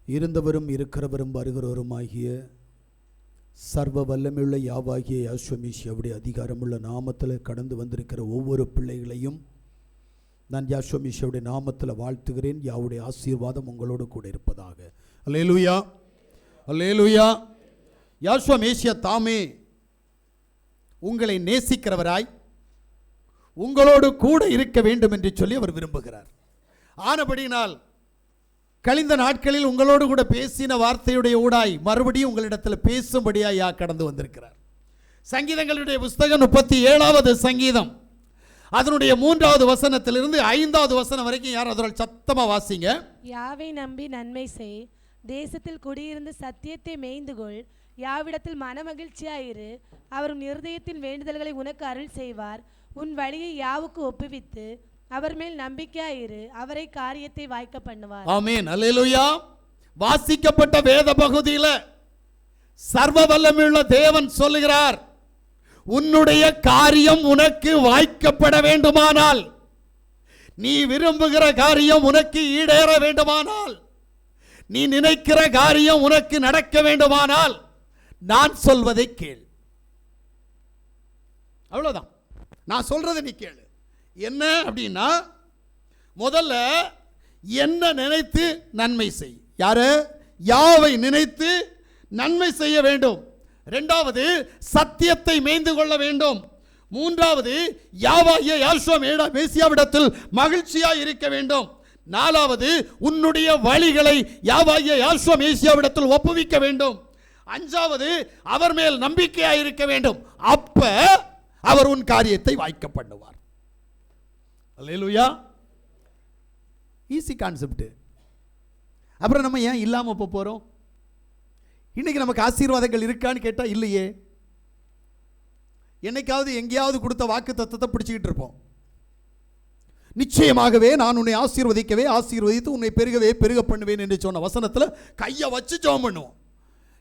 இருந்தவரும் இருக்கிறவரும் வருகிறவருமாகிய சர்வ வல்லமையுள்ள யாவாகிய யாஸ்வமேசியாவுடைய அதிகாரமுள்ள நாமத்தில் கடந்து வந்திருக்கிற ஒவ்வொரு பிள்ளைகளையும் நான் யாஸ்வமேசியாவுடைய நாமத்தில் வாழ்த்துகிறேன். யாவுடைய ஆசீர்வாதம் உங்களோடு கூட இருப்பதாக. அல்லேலூயா, அல்லேலூயா. யாஸ்வமேசியா தாமே உங்களை நேசிக்கிறவராய் உங்களோடு கூட இருக்க வேண்டும் என்று சொல்லி அவர் விரும்புகிறார். ஆனபடியினால் கழிந்த நாட்களில் உங்களோடு கூட பேசின வார்த்தையுடைய ஊடாய் மறுபடியும் உங்களிடத்தில் பேசும்படியாய் கடந்து வந்திருக்கிறார். சங்கீதங்களுடைய புஸ்தகம் 37வது சங்கீதம் அதனுடைய 3வது வசனத்திலிருந்து 5வது வசனம் வரைக்கும் யார் அதனால் சத்தமாக வாசிங்க. யாவை நம்பி நன்மை செய், தேசத்தில் குடியிருந்து சத்தியத்தை மேய்ந்துகொள், யாவிடத்தில் மனமகிழ்ச்சியாயிரு, அவர் உன் இருதயத்தின் வேண்டுதல்களை உனக்கு அருள் செய்வார், உன் வழியை யாவுக்கு ஒப்புவித்து அவர் மேல் நம்பிக்கையாயிரு, அவரை காரியத்தை வாய்க்க பண்ணுவார். ஆமென், அல்லேலூயா. வாசிக்கப்பட்ட வேத பகுதியில் சர்வ வல்லமையுள்ள தேவன் சொல்லுகிறார், உன்னுடைய காரியம் உனக்கு வாய்க்கப்பட வேண்டுமானால், நீ விரும்புகிற காரியம் உனக்கு ஈடேற வேண்டுமானால், நீ நினைக்கிற காரியம் உனக்கு நடக்க வேண்டுமானால் நான் சொல்வதை கேள். அவ்வளவுதான், நான் சொல்றதை நீ கேளு. என்ன அப்படின்னா, முதல்ல என்ன நினைத்து நன்மை செய். யாரு? யாவை நினைத்து நன்மை செய்ய வேண்டும். இரண்டாவது, சத்தியத்தை மேய்ந்து கொள்ள வேண்டும். மூன்றாவது, யாவாகிய யாஸ்வமேசியாவிடத்தில் மகிழ்ச்சியாய் இருக்க வேண்டும். நாலாவது, உன்னுடைய வழிகளை யாவாகிய யாஸ்வமேசியாவிடத்தில் ஒப்புவிக்க வேண்டும். அஞ்சாவது, அவர் மேல் நம்பிக்கையாய் இருக்க வேண்டும். அப்ப அவர் உன் காரியத்தை வாய்க்க பண்ணுவார். அல்லேலூயா. Easy concept. அப்புறம் நம்ம ஏன் இல்லாமல் போகிறோம்? இன்னைக்கு நமக்கு ஆசீர்வாதங்கள் இருக்கான்னு கேட்டால் இல்லையே. என்னைக்காவது எங்கேயாவது கொடுத்த வாக்கு தத்தத்தை பிடிச்சிக்கிட்டு இருப்போம். நிச்சயமாகவே நான் உன்னை ஆசீர்வதிக்கவே ஆசீர்வதித்து உன்னை பெருகவே பெருக பண்ணுவேன் என்று சொன்ன வசனத்தில் கையை வச்சு ஜெபம் பண்ணுவோம்.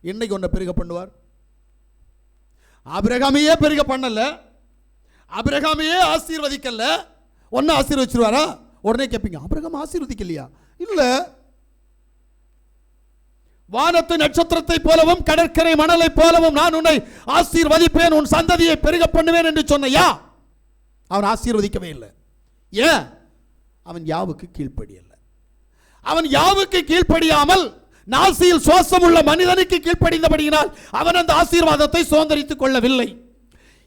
என்னைக்கு உன்னை பெருக பண்ணுவார்? ஆபிரகாமையே பெருக பண்ணல, ஆபிரகாமையே ஆசீர்வதிக்கல, ஒன்னு ஆசீர்வதிச்சிருவாரா? உடனே கேட்பீங்க, ஆபிரகாம் ஆசீர்வதிக்கலையா? இல்ல. வானத்து நட்சத்திரத்தை போலவும் கடற்கரை மணலை போலவும் நான் உன்னை ஆசீர்வதிப்பேன், உன் சந்ததியை பெருக பண்ணுவேன் என்று சொன்னையா? அவன் ஆசீர்வதிக்கவே இல்லை. ஏன்? அவன் யாவுக்கு கீழ்ப்படியல்ல. அவன் யாவுக்கு கீழ்ப்படியாமல் நாசியில் சுவாசம் உள்ள மனிதனுக்கு கீழ்ப்படிந்தபடியினால் அவன் அந்த ஆசீர்வாதத்தை சுதந்திரித்துக் கொள்ளவில்லை.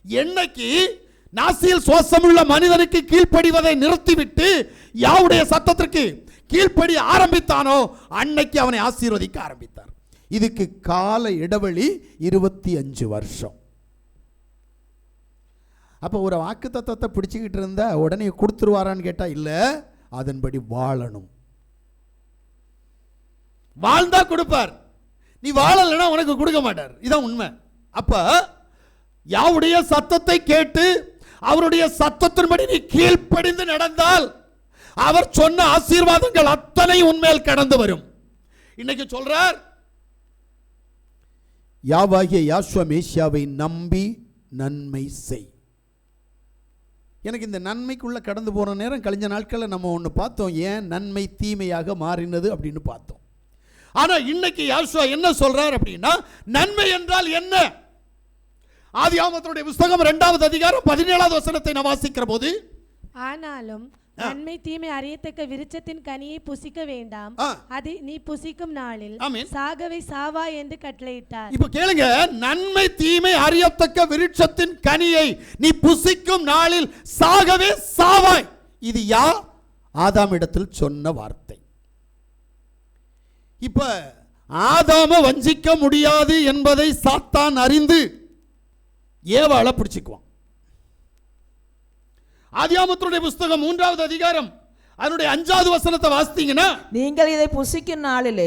என்னைக்கு நாசியில் சுவாசமுள்ள மனிதனுக்கு கீழ்ப்படிவதை நிறுத்திவிட்டு யாவுடைய சத்தத்திற்கு கீழ்ப்படி ஆரம்பித்தானோ அன்னைக்கு அவனை ஆசீர்வதிக்க ஆரம்பித்தார். இதுக்கு கால இடைவெளி 25 வருஷம். அப்போ ஒரு வாக்கு தத்தத்தை பிடிச்சிக்கிட்டு இருந்தா உடனே கொடுத்துருவாரான்னு கேட்டா இல்ல, அதன்படி வாழணும். வாழ்ந்தா கொடுப்பார், நீ வாழலைன்னா உனக்கு கொடுக்க மாட்டார். இதான் உண்மை. அப்ப யாவுடைய சத்தத்தை கேட்டு அவருடைய சத்தத்தின்படி நீ கீழ்ப்படிந்து நடந்தால் அவர் சொன்ன ஆசீர்வாதங்கள் அத்தனை உன்மேல் கடந்து வரும். இன்னைக்கு சொல்றார், யாவாகிய யாஸ்வமேசியாவை நம்பி நன்மை செய். எனக்கு இந்த நன்மைக்குள்ள கடந்து போற நேரம் கழிஞ்ச நாட்களில் நம்ம ஒன்று பார்த்தோம், ஏன் நன்மை தீமையாக மாறினது அப்படின்னு பார்த்தோம். ஆனா இன்னைக்கு யாசுவா என்ன சொல்றார் அப்படின்னா, நன்மை என்றால் என்ன? ஆதியாகமத்தினுடைய புஸ்தகம் 2வது அதிகாரம் 17வது வசனத்தை நான் வாசிக்கிற போது, ஆனாலும் நன்மை தீமை அறியத்தக்க விருட்சத்தின் கனியை புசிக்க வேண்டாம், அது நீ புசிக்கும் நாளில் சாகவே சாவாய் என்று கட்டளையிட்டார். இப்ப கேளுங்க, நன்மை தீமை அறியத்தக்க விருட்சத்தின் கனியை நீ புசிக்கும் நாளில் சாகவே சாவாய். இது ஆதாம் இடத்தில் சொன்ன வார்த்தை. இப்ப ஆதாம வஞ்சிக்க முடியாது என்பதை சாத்தான் அறிந்து ஏவாளை பிடிச்சுக்குவான். ஆதியாகமத்தினுடைய புஸ்தகம் 3வது அதிகாரம் அதனுடைய 5வது வசனத்தை வாசித்தீங்கன்னா, நீங்கள் இதை புசிக்கும் நாளிலே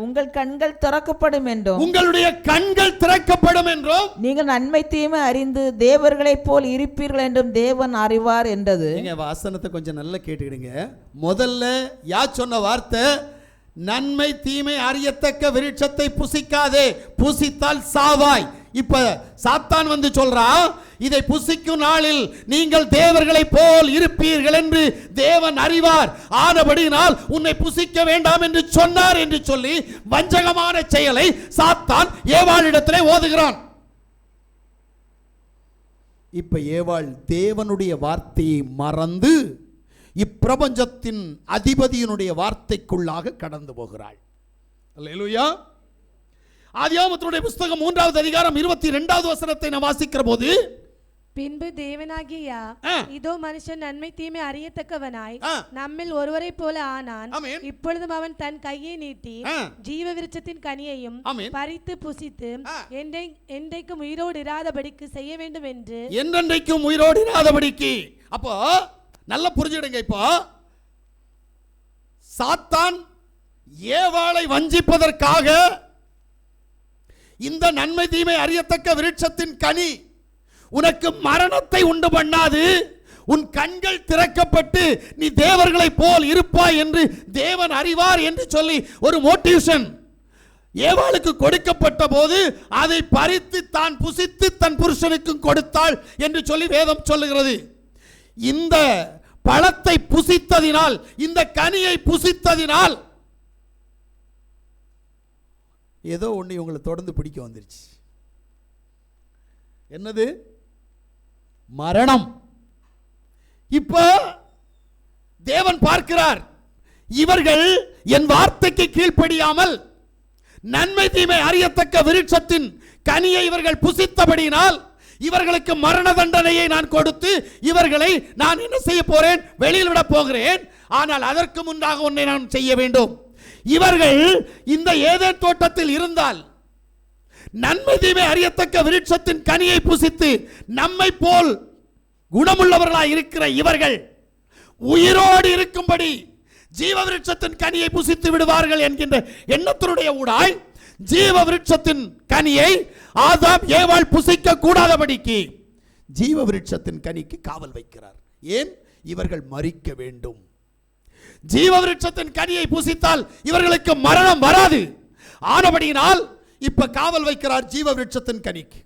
உங்கள் கண்கள் திறக்கப்படும் என்றும், உங்களுடைய கண்கள் திறக்கப்படும் என்றும், நீங்கள் நன்மை தீமை அறிந்து தேவர்களைப் போல் இருப்பீர்கள் என்றும் தேவன் அறிவார் என்றது. நீங்க வசனத்தை கொஞ்சம் நல்லா கேட்டுக்கிடுங்க. முதல்ல சொன்ன வார்த்தை நன்மை தீமை அறியத்தக்க விருட்சத்தை புசிக்காதே, புசித்தால் சாவாய். இப்ப சாத்தான் வந்து சொல்றான், இதை புசிக்கும் நாளில் நீங்கள் தேவர்களை போல் இருப்பீர்கள் என்று தேவன் அறிவார், ஆனபடியினால் உன்னை புசிக்க வேண்டாம் என்று சொன்னார் என்று சொல்லி வஞ்சகமான செயலை சாத்தான் ஏவாளிடத்திலே ஓதுகிறான். இப்ப ஏவாள் தேவனுடைய வார்த்தையை மறந்து இப்பிரபஞ்சத்தின் அதிபதியினுடைய வார்த்தைக்குள்ளாக கடந்து போகிறாள். அல்லேலூயா. ஆதியாகமத்தினுடைய புத்தகம் 3வது அதிகாரம் 22வது வசனத்தை நாம் வாசிக்கிற போது, பின்பு தேவனாகிய இதோ மனுஷன் நன்மை தீமை அறியத்தக்கவனாய் நம்மில் ஒருவரை போல ஆனான். இப்பொழுதும் அவன் தன் கையை நீட்டி ஜீவ விருட்சத்தின் கனியையும் பறித்து புசித்து என்றைக்கும் உயிரோடு இராதபடிக்கு செய்ய வேண்டும் என்று. என்றைக்கும் உயிரோடு இராதபடிக்கு. அப்போ நல்லா புரிஞ்சுடுங்க. இப்போ சாத்தான் ஏவாளை வஞ்சிப்பதற்காக இந்த நன்மை தீமை அறியத்தக்க விருட்சத்தின் கனி உனக்கு மரணத்தை உண்டு பண்ணாது, உன் கண்கள் திறக்கப்பட்டு நீ தேவர்களை போல் இருப்பாய் என்று தேவன் அறிவார் என்று சொல்லி ஒரு மோட்டிவேஷன் ஏவாளுக்கு கொடுக்கப்பட்ட போது அதை பறித்து தான் புசித்து தன் புருஷனுக்கும் கொடுத்தாள் என்று சொல்லி வேதம் சொல்லுகிறது. இந்த பழத்தை புசித்ததினால், இந்த கனியை புசித்ததினால் ஏதோ ஒன்று இவங்களை தொடர்ந்து பிடிக்க வந்துருச்சு. என்னது? மரணம். இப்ப தேவன் பார்க்கிறார், இவர்கள் என் வார்த்தைக்கு கீழ்ப்படியாமல் நன்மை தீமை அறியத்தக்க விருட்சத்தின் கனியை இவர்கள் புசித்தபடியினால் இவர்களுக்கு மரண தண்டனையை நான் கொடுத்து இவர்களை நான் என்ன செய்ய போறேன்? வெளியில் விட போகிறேன். ஆனால் அதற்கு முன்பாக ஒன்றை நான் செய்ய வேண்டும். இவர்கள் இந்த ஏதேன் தோட்டத்தில் இருந்தால் நன்மை தீமை அறியத்தக்க விருட்சத்தின் கனியை புசித்து நம்மை போல் குணமுள்ளவர்களாய் இருக்கிற இவர்கள் உயிரோடு இருக்கும்படி ஜீவ விருட்சத்தின் கனியை புசித்து விடுவார்கள் என்கின்ற எண்ணத்தினுடைய ஊடாய் ஜீவ விருட்சத்தின் கனியை ஆதாம் ஏவாள் புசிக்க கூடாதபடிக்கு ஜீவ விருட்சத்தின் கனிக்கு காவல் வைக்கிறார். ஏன்? இவர்கள் மரிக்க வேண்டும். ஜீவ விருட்சத்தின் கனியை புசித்தால் இவர்களுக்கு மரணம் வராது. ஆனபடியினால் இப்ப காவல் வைக்கிறார் ஜீவ விருட்சத்தின் கனிக்கு.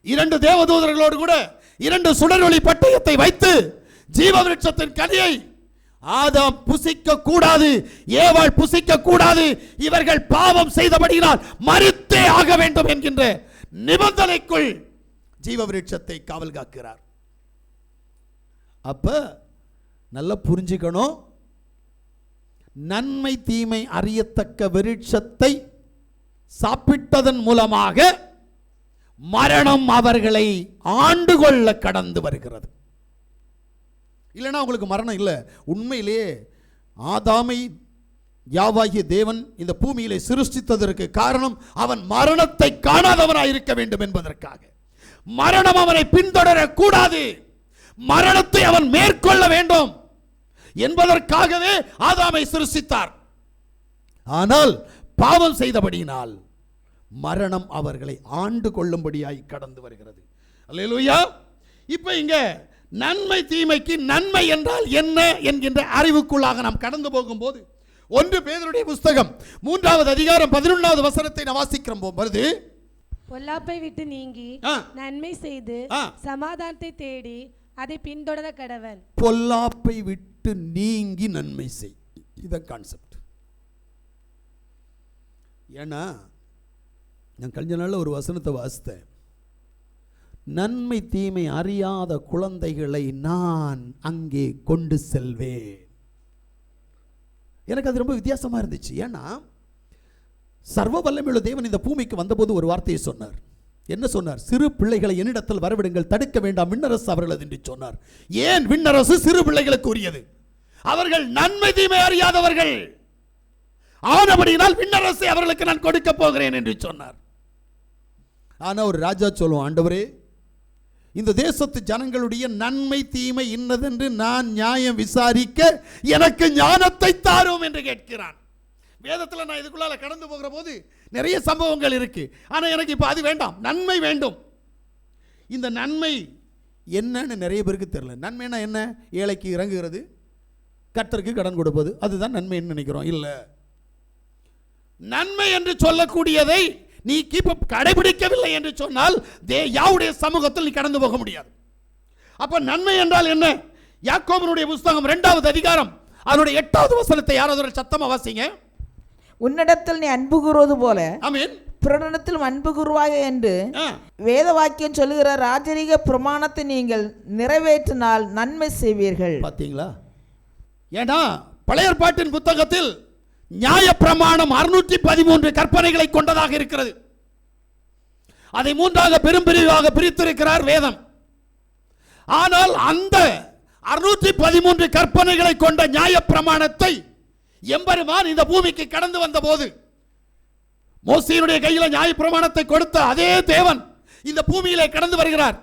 2 தேவதூதர்களோடு கூட 2 சுடரொளி பட்டயத்தை வைத்து ஜீவ விருட்சத்தின் கனியை ஆதாம் புசிக்க கூடாது, ஏவாள் புசிக்க கூடாது, இவர்கள் பாவம் செய்தபடியினால் மரித்தே ஆக வேண்டும் என்கின்ற நிபந்தனைக்குள் ஜீவ விருட்சத்தை காவல் காக்கிறார். அப்ப நல்லா புரிஞ்சுக்கணும், நன்மை தீமை அறியத்தக்க விருட்சத்தை சாப்பிட்டதன் மூலமாக மரணம் அவர்களை ஆண்டு கொள்ள கடந்து வருகிறது. இல்லைன்னா உங்களுக்கு மரணம் இல்லை. உண்மையிலேயே ஆதாமை யாவாகிய தேவன் இந்த பூமியிலே சிருஷ்டித்ததற்கு காரணம் அவன் மரணத்தை காணாதவனாய் இருக்க வேண்டும் என்பதற்காக. மரணம் அவனை பின்தொடரக்கூடாது, மரணத்தை அவன் மேற்கொள்ள வேண்டும் என்பதற்காகவே ஆதாமை சிருஷ்டித்தார். ஆனால் பாவம் செய்தபடியினால் மரணம் அவர்களை ஆண்டு கொள்ளும்படியாய் கடந்து வருகிறது. அல்லேலூயா. இப்ப இங்க நன்மை தீமைக்கு நன்மை என்றால் என்ன என்கின்ற அறிவுக்குள்ளாக நாம் கடந்து போகும்போது 1 பேதுருடைய புத்தகம் 3வது அதிகாரம் 11வது வசனத்தை நான் வாசிக்கிற போது, பொல்லாப்பை விட்டு நீங்கி நன்மை செய்து சமாதானத்தை தேடி அதை பின்தொடர கடவன். பொல்லாப்பை விட்டு நீங்கி நன்மை செய். இத கான்செப்ட். ஏன்னா நான் கொஞ்ச நாள்ல ஒரு வசனத்தை வாசித்தேன். நன்மை தீமை அறியாத குழந்தைகளை நான் அங்கே கொண்டு செல்வேன். எனக்கு அது ரொம்ப வித்தியாசமா இருந்துச்சு. ஏன்னா சர்வ வல்லமையுள்ள தேவன் இந்த பூமிக்கு வந்தபோது ஒரு வார்த்தையை சொன்னார். என்ன சொன்னார்? சிறு பிள்ளைகளை என்னிடத்தில் வரவிடுங்கள், தடுக்க வேண்டாம், விண்ணரசு அவர்களது என்று சொன்னார். ஏன் விண்ணரசு சிறு பிள்ளைகளுக்கு உரியது? அவர்கள் நன்மை தீமை அறியாதவர்கள், ஆனபடியினால் விண்ணரசை அவர்களுக்கு நான் கொடுக்க போகிறேன் என்று சொன்னார். ஆனா ஒரு ராஜா சொல்லுவோம், ஆண்டவரே, இந்த தேசத்து ஜனங்களுடைய நன்மை தீமை இன்னதென்று நான் நியாயம் விசாரிக்க எனக்கு ஞானத்தை தாரும் என்று கேட்கிறான். வேதத்தில் நான் இதுக்குள்ளால கடந்து போகிற போது நிறைய சம்பவங்கள் இருக்கு. ஆனா எனக்கு இப்ப அது வேண்டாம், நன்மை வேண்டும். இந்த நன்மை என்னன்னு நிறைய பேருக்கு தெரியல. நன்மைனா என்ன? ஏழைக்கு இறங்குகிறது, கர்த்தருக்கு கடன் கொடுப்பது, அதுதான் நன்மைன்னு நினைக்கிறோம். இல்லை, நன்மை என்று சொல்லக்கூடியதை நீ கடைபிடிக்கவில்லை என்று சொன்னால் யாவுடைய சமூகத்தில் நீ கடந்து போக முடியாது. அப்ப நன்மை என்றால் என்ன? யாக்கோபனுடைய புத்தகம் 2வது அதிகாரம் அதனுடைய 8வது வசனத்தை யாராவது சத்தமா வாசிங்க. உன்னிடத்தில் நீ அன்பு கூறுவது போல ஆமென் பிறனிடத்தில் அன்பு கூறுவாய் என்று வேத வாக்கியம் சொல்லுகிற ராஜரீக பிரமாணத்தை நீங்கள் நிறைவேற்றினால் நன்மை செய்வீர்கள். பாத்தீங்களா? ஏன்னா பழைய ஏற்பாட்டின் புத்தகத்தில் நியாய பிரமாணம் 613 கற்பனைகளை கொண்டதாக இருக்கிறது. அதை 3ஆக பெரும் பிரிவாக பிரித்திருக்கிறார் வேதம். ஆனால் அந்த 613 கற்பனைகளை கொண்ட நியாய பிரமாணத்தை எம்பெருமான் இந்த பூமிக்கு கடந்து வந்த போது மோசேயுடைய கையில நியாய பிரமாணத்தை கொடுத்த அதே தேவன் இந்த பூமியிலே கடந்து வருகிறார்.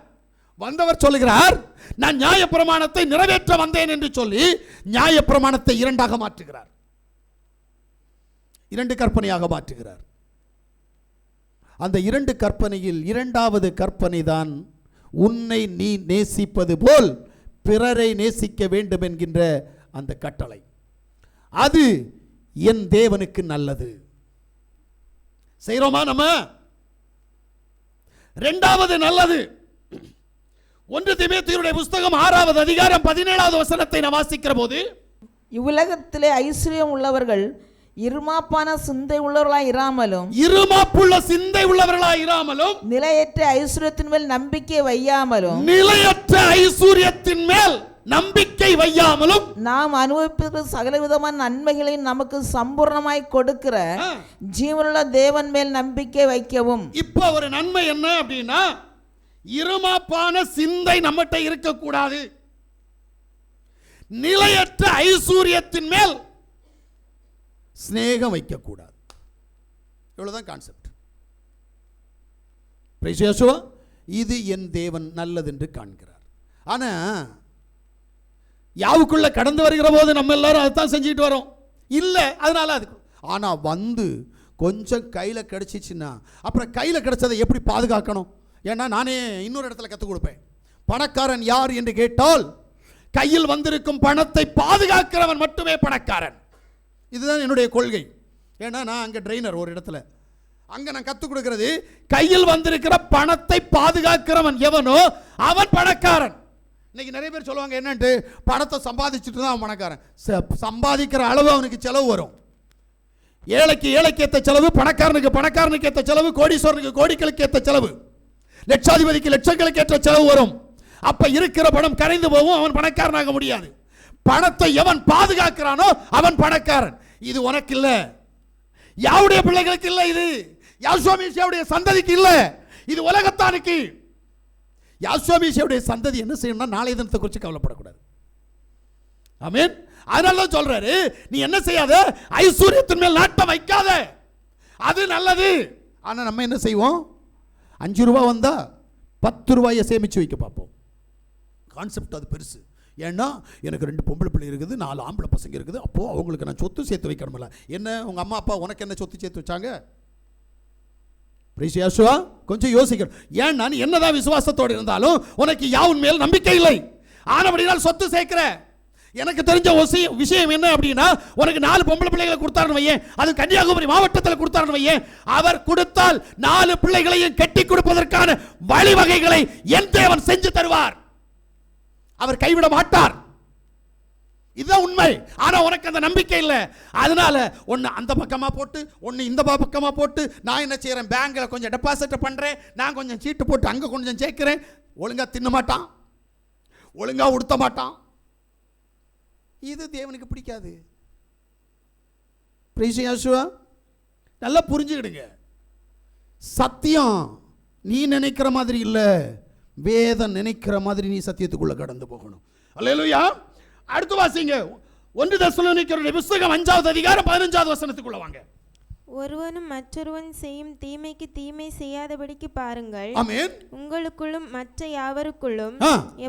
வந்தவர் சொல்லுகிறார், நான் நியாய பிரமாணத்தை நிறைவேற்ற வந்தேன் என்று சொல்லி நியாய பிரமாணத்தை 2ஆக மாற்றுகிறார், 2 கற்பனையாக மாற்றுகிறார். அந்த 2 கற்பனையில் 2வது கற்பனை தான் உன்னை நீ நேசிப்பது போல் பிறரை நேசிக்க வேண்டும் என்கின்ற அந்த கட்டளை. அது என் தேவனுக்கு நல்லது. செய்றோமா நம்ம? 2வது நல்லது. 1 தீமோத்தேயுடைய புத்தகம் 6வது அதிகாரம் 17வது வசனத்தை நான் வாசிக்கிற போது, இவ்வுலகத்திலே ஐஸ்வர்யம் உள்ளவர்கள் இருமாப்பான சிந்தை உள்ளவர்களாய் இராமலும் இருமாப்புள்ள சிந்தை உள்ளவர்களாய் இராமலும் நிலையற்ற ஐஸ்வர்யத்தின் மேல் நம்பிக்கை வையாமலும் நிலையற்ற ஐஸ்வர்யத்தின் மேல் நம்பிக்கை வையாமலும் நாம் அனுபவிப்பது சகலவிதமான நன்மைகளை நமக்கு சம்பூர்ணமாய் கொடுக்கிற ஜீவனுள்ள தேவன் மேல் நம்பிக்கை வைக்கவும். இப்ப ஒரு நன்மை என்ன அப்படின்னா, இருமாப்பான சிந்தை நம்மகிட்ட இருக்கக்கூடாது, நிலையற்ற ஐஸ்வர்யத்தின் மேல் ஸ்நேகம் வைக்கக்கூடாது. இவ்வளவுதான் கான்செப்ட். இது என் தேவன் நல்லது என்று காண்கிறார். ஆனா யாவுக்குள்ள கடந்து வருகிற போது நம்ம எல்லாரும் அதைத்தான் செஞ்சுட்டு வரோம். இல்லை, அதனால அது. ஆனா வந்து கொஞ்சம் கையில கிடைச்சிச்சுன்னா அப்புறம் கையில கிடைச்சதை எப்படி பாதுகாக்கணும்? ஏன்னா நானே இன்னொரு இடத்துல கற்றுக் கொடுப்பேன். பணக்காரன் யார் என்று கேட்டால் கையில் வந்திருக்கும் பணத்தை பாதுகாக்கிறவன் மட்டுமே பணக்காரன். இதுதான் என்னுடைய கொள்கை. ஏன்னா நான் அங்கே ட்ரெயினர் ஒரு இடத்துல, அங்கே நான் கற்றுக் கொடுக்கிறது, கையில் வந்திருக்கிற பணத்தை பாதுகாக்கிறவன் எவனோ அவன் பணக்காரன். இன்னைக்கு நிறைய பேர் சொல்லுவாங்க என்னன்ட்டு, பணத்தை சம்பாதிச்சுட்டு தான் அவன் பணக்காரன். சம்பாதிக்கிற அளவு அவனுக்கு செலவு வரும். ஏழைக்கு ஏத்த செலவு, பணக்காரனுக்கு ஏற்ற செலவு, கோடீஸ்வரனுக்கு கோடிகளுக்கு ஏற்ற செலவு, லட்சாதிபதிக்கு லட்சங்களுக்கு ஏற்ற செலவு வரும். அப்ப இருக்கிற பணம் கரைந்து போகும், அவன் பணக்காரனாக முடியாது. பணத்தை எவன் பாதுகாக்கிறானோ அவன் பணக்காரன். இது உனக்கு இல்ல, யாவுடைய பிள்ளைகளுக்கு இல்ல, இது யாசுவாமிஷியாவுடைய சந்ததிக்கு இல்ல, இது உலகத்தானுக்கு. யாசுவாமிஷியாவுடைய சந்ததி என்ன செய்யணும்னா நாளைய தினத்தை குறித்து கவலைப்படக்கூடாது. ஆமென். அதனால தான் சொல்றாரு, நீ என்ன செய்யாத, ஐஸ்வர்யத்தின் மேல் நாட்டம் வைக்காத, அது நல்லது. ஆனா நம்ம என்ன செய்வோம், 5 ரூபா வந்தா 10 ரூபாயை சேமிச்சு வைக்க பார்ப்போம். கான்செப்ட் அது பெருசு. ஏன்னா எனக்கு 2 பொம்பளை பிள்ளை இருக்குது, 4 ஆம்பளை பசங்க இருக்குது, அப்போ அவங்களுக்கு நான் சொத்து சேர்த்து வைக்கணும்ல. என்ன உங்க அம்மா அப்பா உனக்கு என்ன சொத்து சேர்த்து வச்சாங்க? கொஞ்சம் யோசிக்கணும். ஏன்னா நீ என்னதான் விசுவாசத்தோடு இருந்தாலும் உனக்கு யாவின் மேல் நம்பிக்கை இல்லை. ஆனபடியால் சொத்து சேர்க்கிற. எனக்கு தெரிஞ்ச விஷயம் என்ன அப்படின்னா, உனக்கு 4 பொம்பளை பிள்ளைகளை கொடுத்தாருன்னு வையேன், அது கன்னியாகுமரி மாவட்டத்தில் கொடுத்தாருன்னு வையேன், அவர் கொடுத்தால் 4 பிள்ளைகளையும் கட்டி கொடுப்பதற்கான வழிவகைகளை என் தேவன் செஞ்சு தருவார். அவர் கைவிட மாட்டார். இதுதான் உண்மை. ஆனா உனக்கு அந்த நம்பிக்கை இல்லை. அதனால ஒன்னு அந்த பக்கமா போட்டு ஒன்னு இந்த பக்கமா போட்டு நான் என்ன செய்யறேன், பேங்க்ல கொஞ்சம் டெபாசிட் பண்றேன், நான் கொஞ்சம் சீட்டு போட்டு அங்க கொஞ்சம் சேர்க்கிறேன். ஒழுங்கா தின்ன மாட்டான், ஒழுங்கா உடுத்த மாட்டான். இது தேவனுக்கு பிடிக்காது. நல்லா புரிஞ்சுக்கிடுங்க. சத்தியம் நீ நினைக்கிற மாதிரி இல்ல, வேதம் நினைக்கிற மாதிரி நீ சத்தியத்துக்குள்ள கடந்து போகணும். அல்லேலூயா. அடுத்து வாசிங்க 1 தெசலோனிக்கேயருடைய புத்தகம் 5வது அதிகாரம் 15வது வசனத்துக்குள்ள வாங்க. ஒருவனும் மற்றொருவன் செய்யும் தீமைக்கு தீமை செய்யாதபடிக்கு பாருங்கள். ஆமென். உங்களுக்குள்ளும் மற்ற யாவருக்குள்ளும்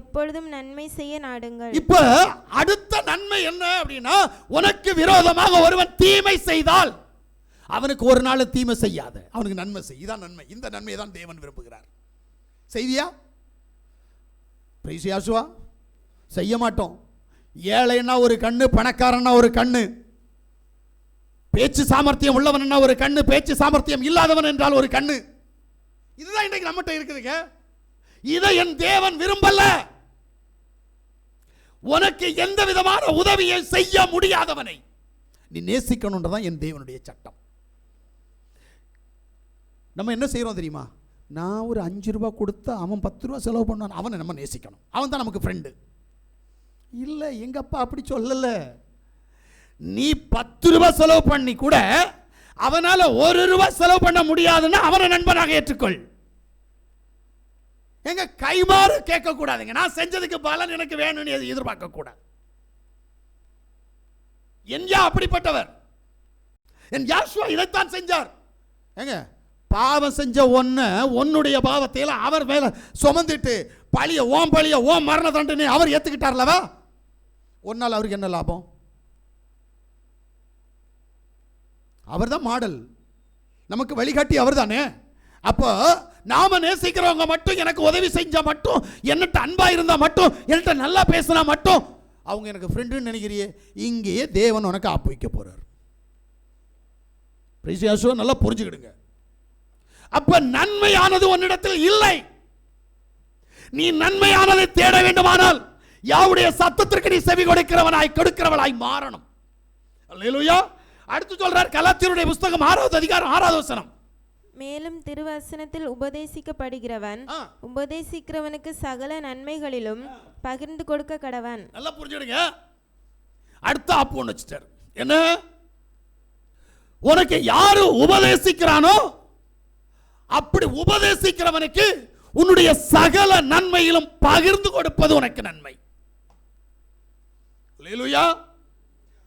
எப்பொழுதும் நன்மை செய்ய நாடுங்கள். இப்ப அடுத்த நன்மை என்ன அப்படின்னா, உனக்கு விரோதமாக ஒருவன் தீமை செய்தால் அவனுக்கு ஒரு நாள் தீமை செய்யாத, அவனுக்கு நன்மை செய். இதான் நன்மை. இந்த நன்மையை தான் தேவன் விரும்புகிறார். செய்வியா? செய்ய மாட்டோம். ஏழைன்னா ஒரு கண்ணு, பணக்காரன்னா ஒரு கண்ணு, பேச்சு சாமர்த்தியம் உள்ளவன் ஒரு கண்ணு, பேச்சு சாமர்த்தியம் இல்லாதவன் என்றால் ஒரு கண்ணு. இதுதான் இன்றைக்கு நம்மகிட்ட இருக்குதுங்க. இதை என் தேவன் விரும்பல. உனக்கு எந்த விதமான உதவியை செய்ய முடியாதவனை நீ நேசிக்கணும்ன்றதான் என் தேவனுடைய சட்டம். நம்ம என்ன செய்யறோம் தெரியுமா? நான் ஒரு 5 ரூபாய் கொடுத்தா அவன் 10 ரூபாய் செலவு பண்ணான், அவனை நம்ம நேசிக்கணும், அவன் தான் நமக்கு ஃப்ரெண்டு. இல்லை, எங்க அப்பா அப்படி சொல்லல. நீ 10 ரூபாய் செலவு பண்ணி கூட அவனால 1 ரூபாய் செலவு பண்ண முடியாதுன்னா அவனை நண்பனாக ஏற்றுக்கொள். எங்க கைமாறு கேட்க கூடாதுங்க. நான் செஞ்சதுக்கு பலன் எனக்கு வேணும்னு எதிர்பார்க்க கூடாது. என்யா அப்படிப்பட்டவர். என் யாசுவா இதைத்தான் செஞ்சார். எங்க பாவம் செஞ்ச உன்னுடைய பாவத்தை அவர் மேல சுமந்துட்டு பழிய ஓம் மரண தண்டனை அவர் ஏத்துக்கிட்டார்லவா, ஒன்னால் அவருக்கு என்ன லாபம்? அவர் தான் மாடல், நமக்கு வழிகாட்டி அவர் தானே. அப்போ நாம நேசிக்கிறவங்க மட்டும் எனக்கு உதவி செஞ்சா மட்டும், என்னட்ட அன்பா இருந்தா மட்டும், என்னட்ட நல்லா பேசினா மட்டும் அவங்க எனக்கு ஃப்ரெண்டுன்னு நினைக்கிறியே, இங்கேயே தேவன் உனக்கு ஆப்பு வைக்க போறார். நல்லா புரிஞ்சுக்கிடுங்க. அப்ப நன்மையானது உன்னிடத்தில் இல்லை. நீ நன்மையானதை தேட வேண்டுமானால் யாவுடைய சத்தத்திற்கு நீ செவி கொடுக்கிறவனாய் மாறணும். அல்லேலூயா. அடுத்து சொல்றார் கலாத்தியருடைய புத்தகம் 6வது அதிகாரம் 6வது வசனம். மேலும் திருவசனத்தில் உபதேசிக்கப்படுகிறவன் உபதேசிக்கிறவனுக்கு சகல நன்மைகளிலும் பகிர்ந்து கொடுக்க கடவன். நல்லா புரிஞ்சுடுங்க. அடுத்த ஆப்பு ஒன்று வச்சுட்டார். என்ன? உனக்கு யாரு உபதேசிக்கிறானோ அப்படி உபதேசிக்கிறவனுக்கு உன்னுடைய சகல நன்மையிலும் பகிர்ந்து கொடுப்பது உனக்கு நன்மை. அல்லேலூயா.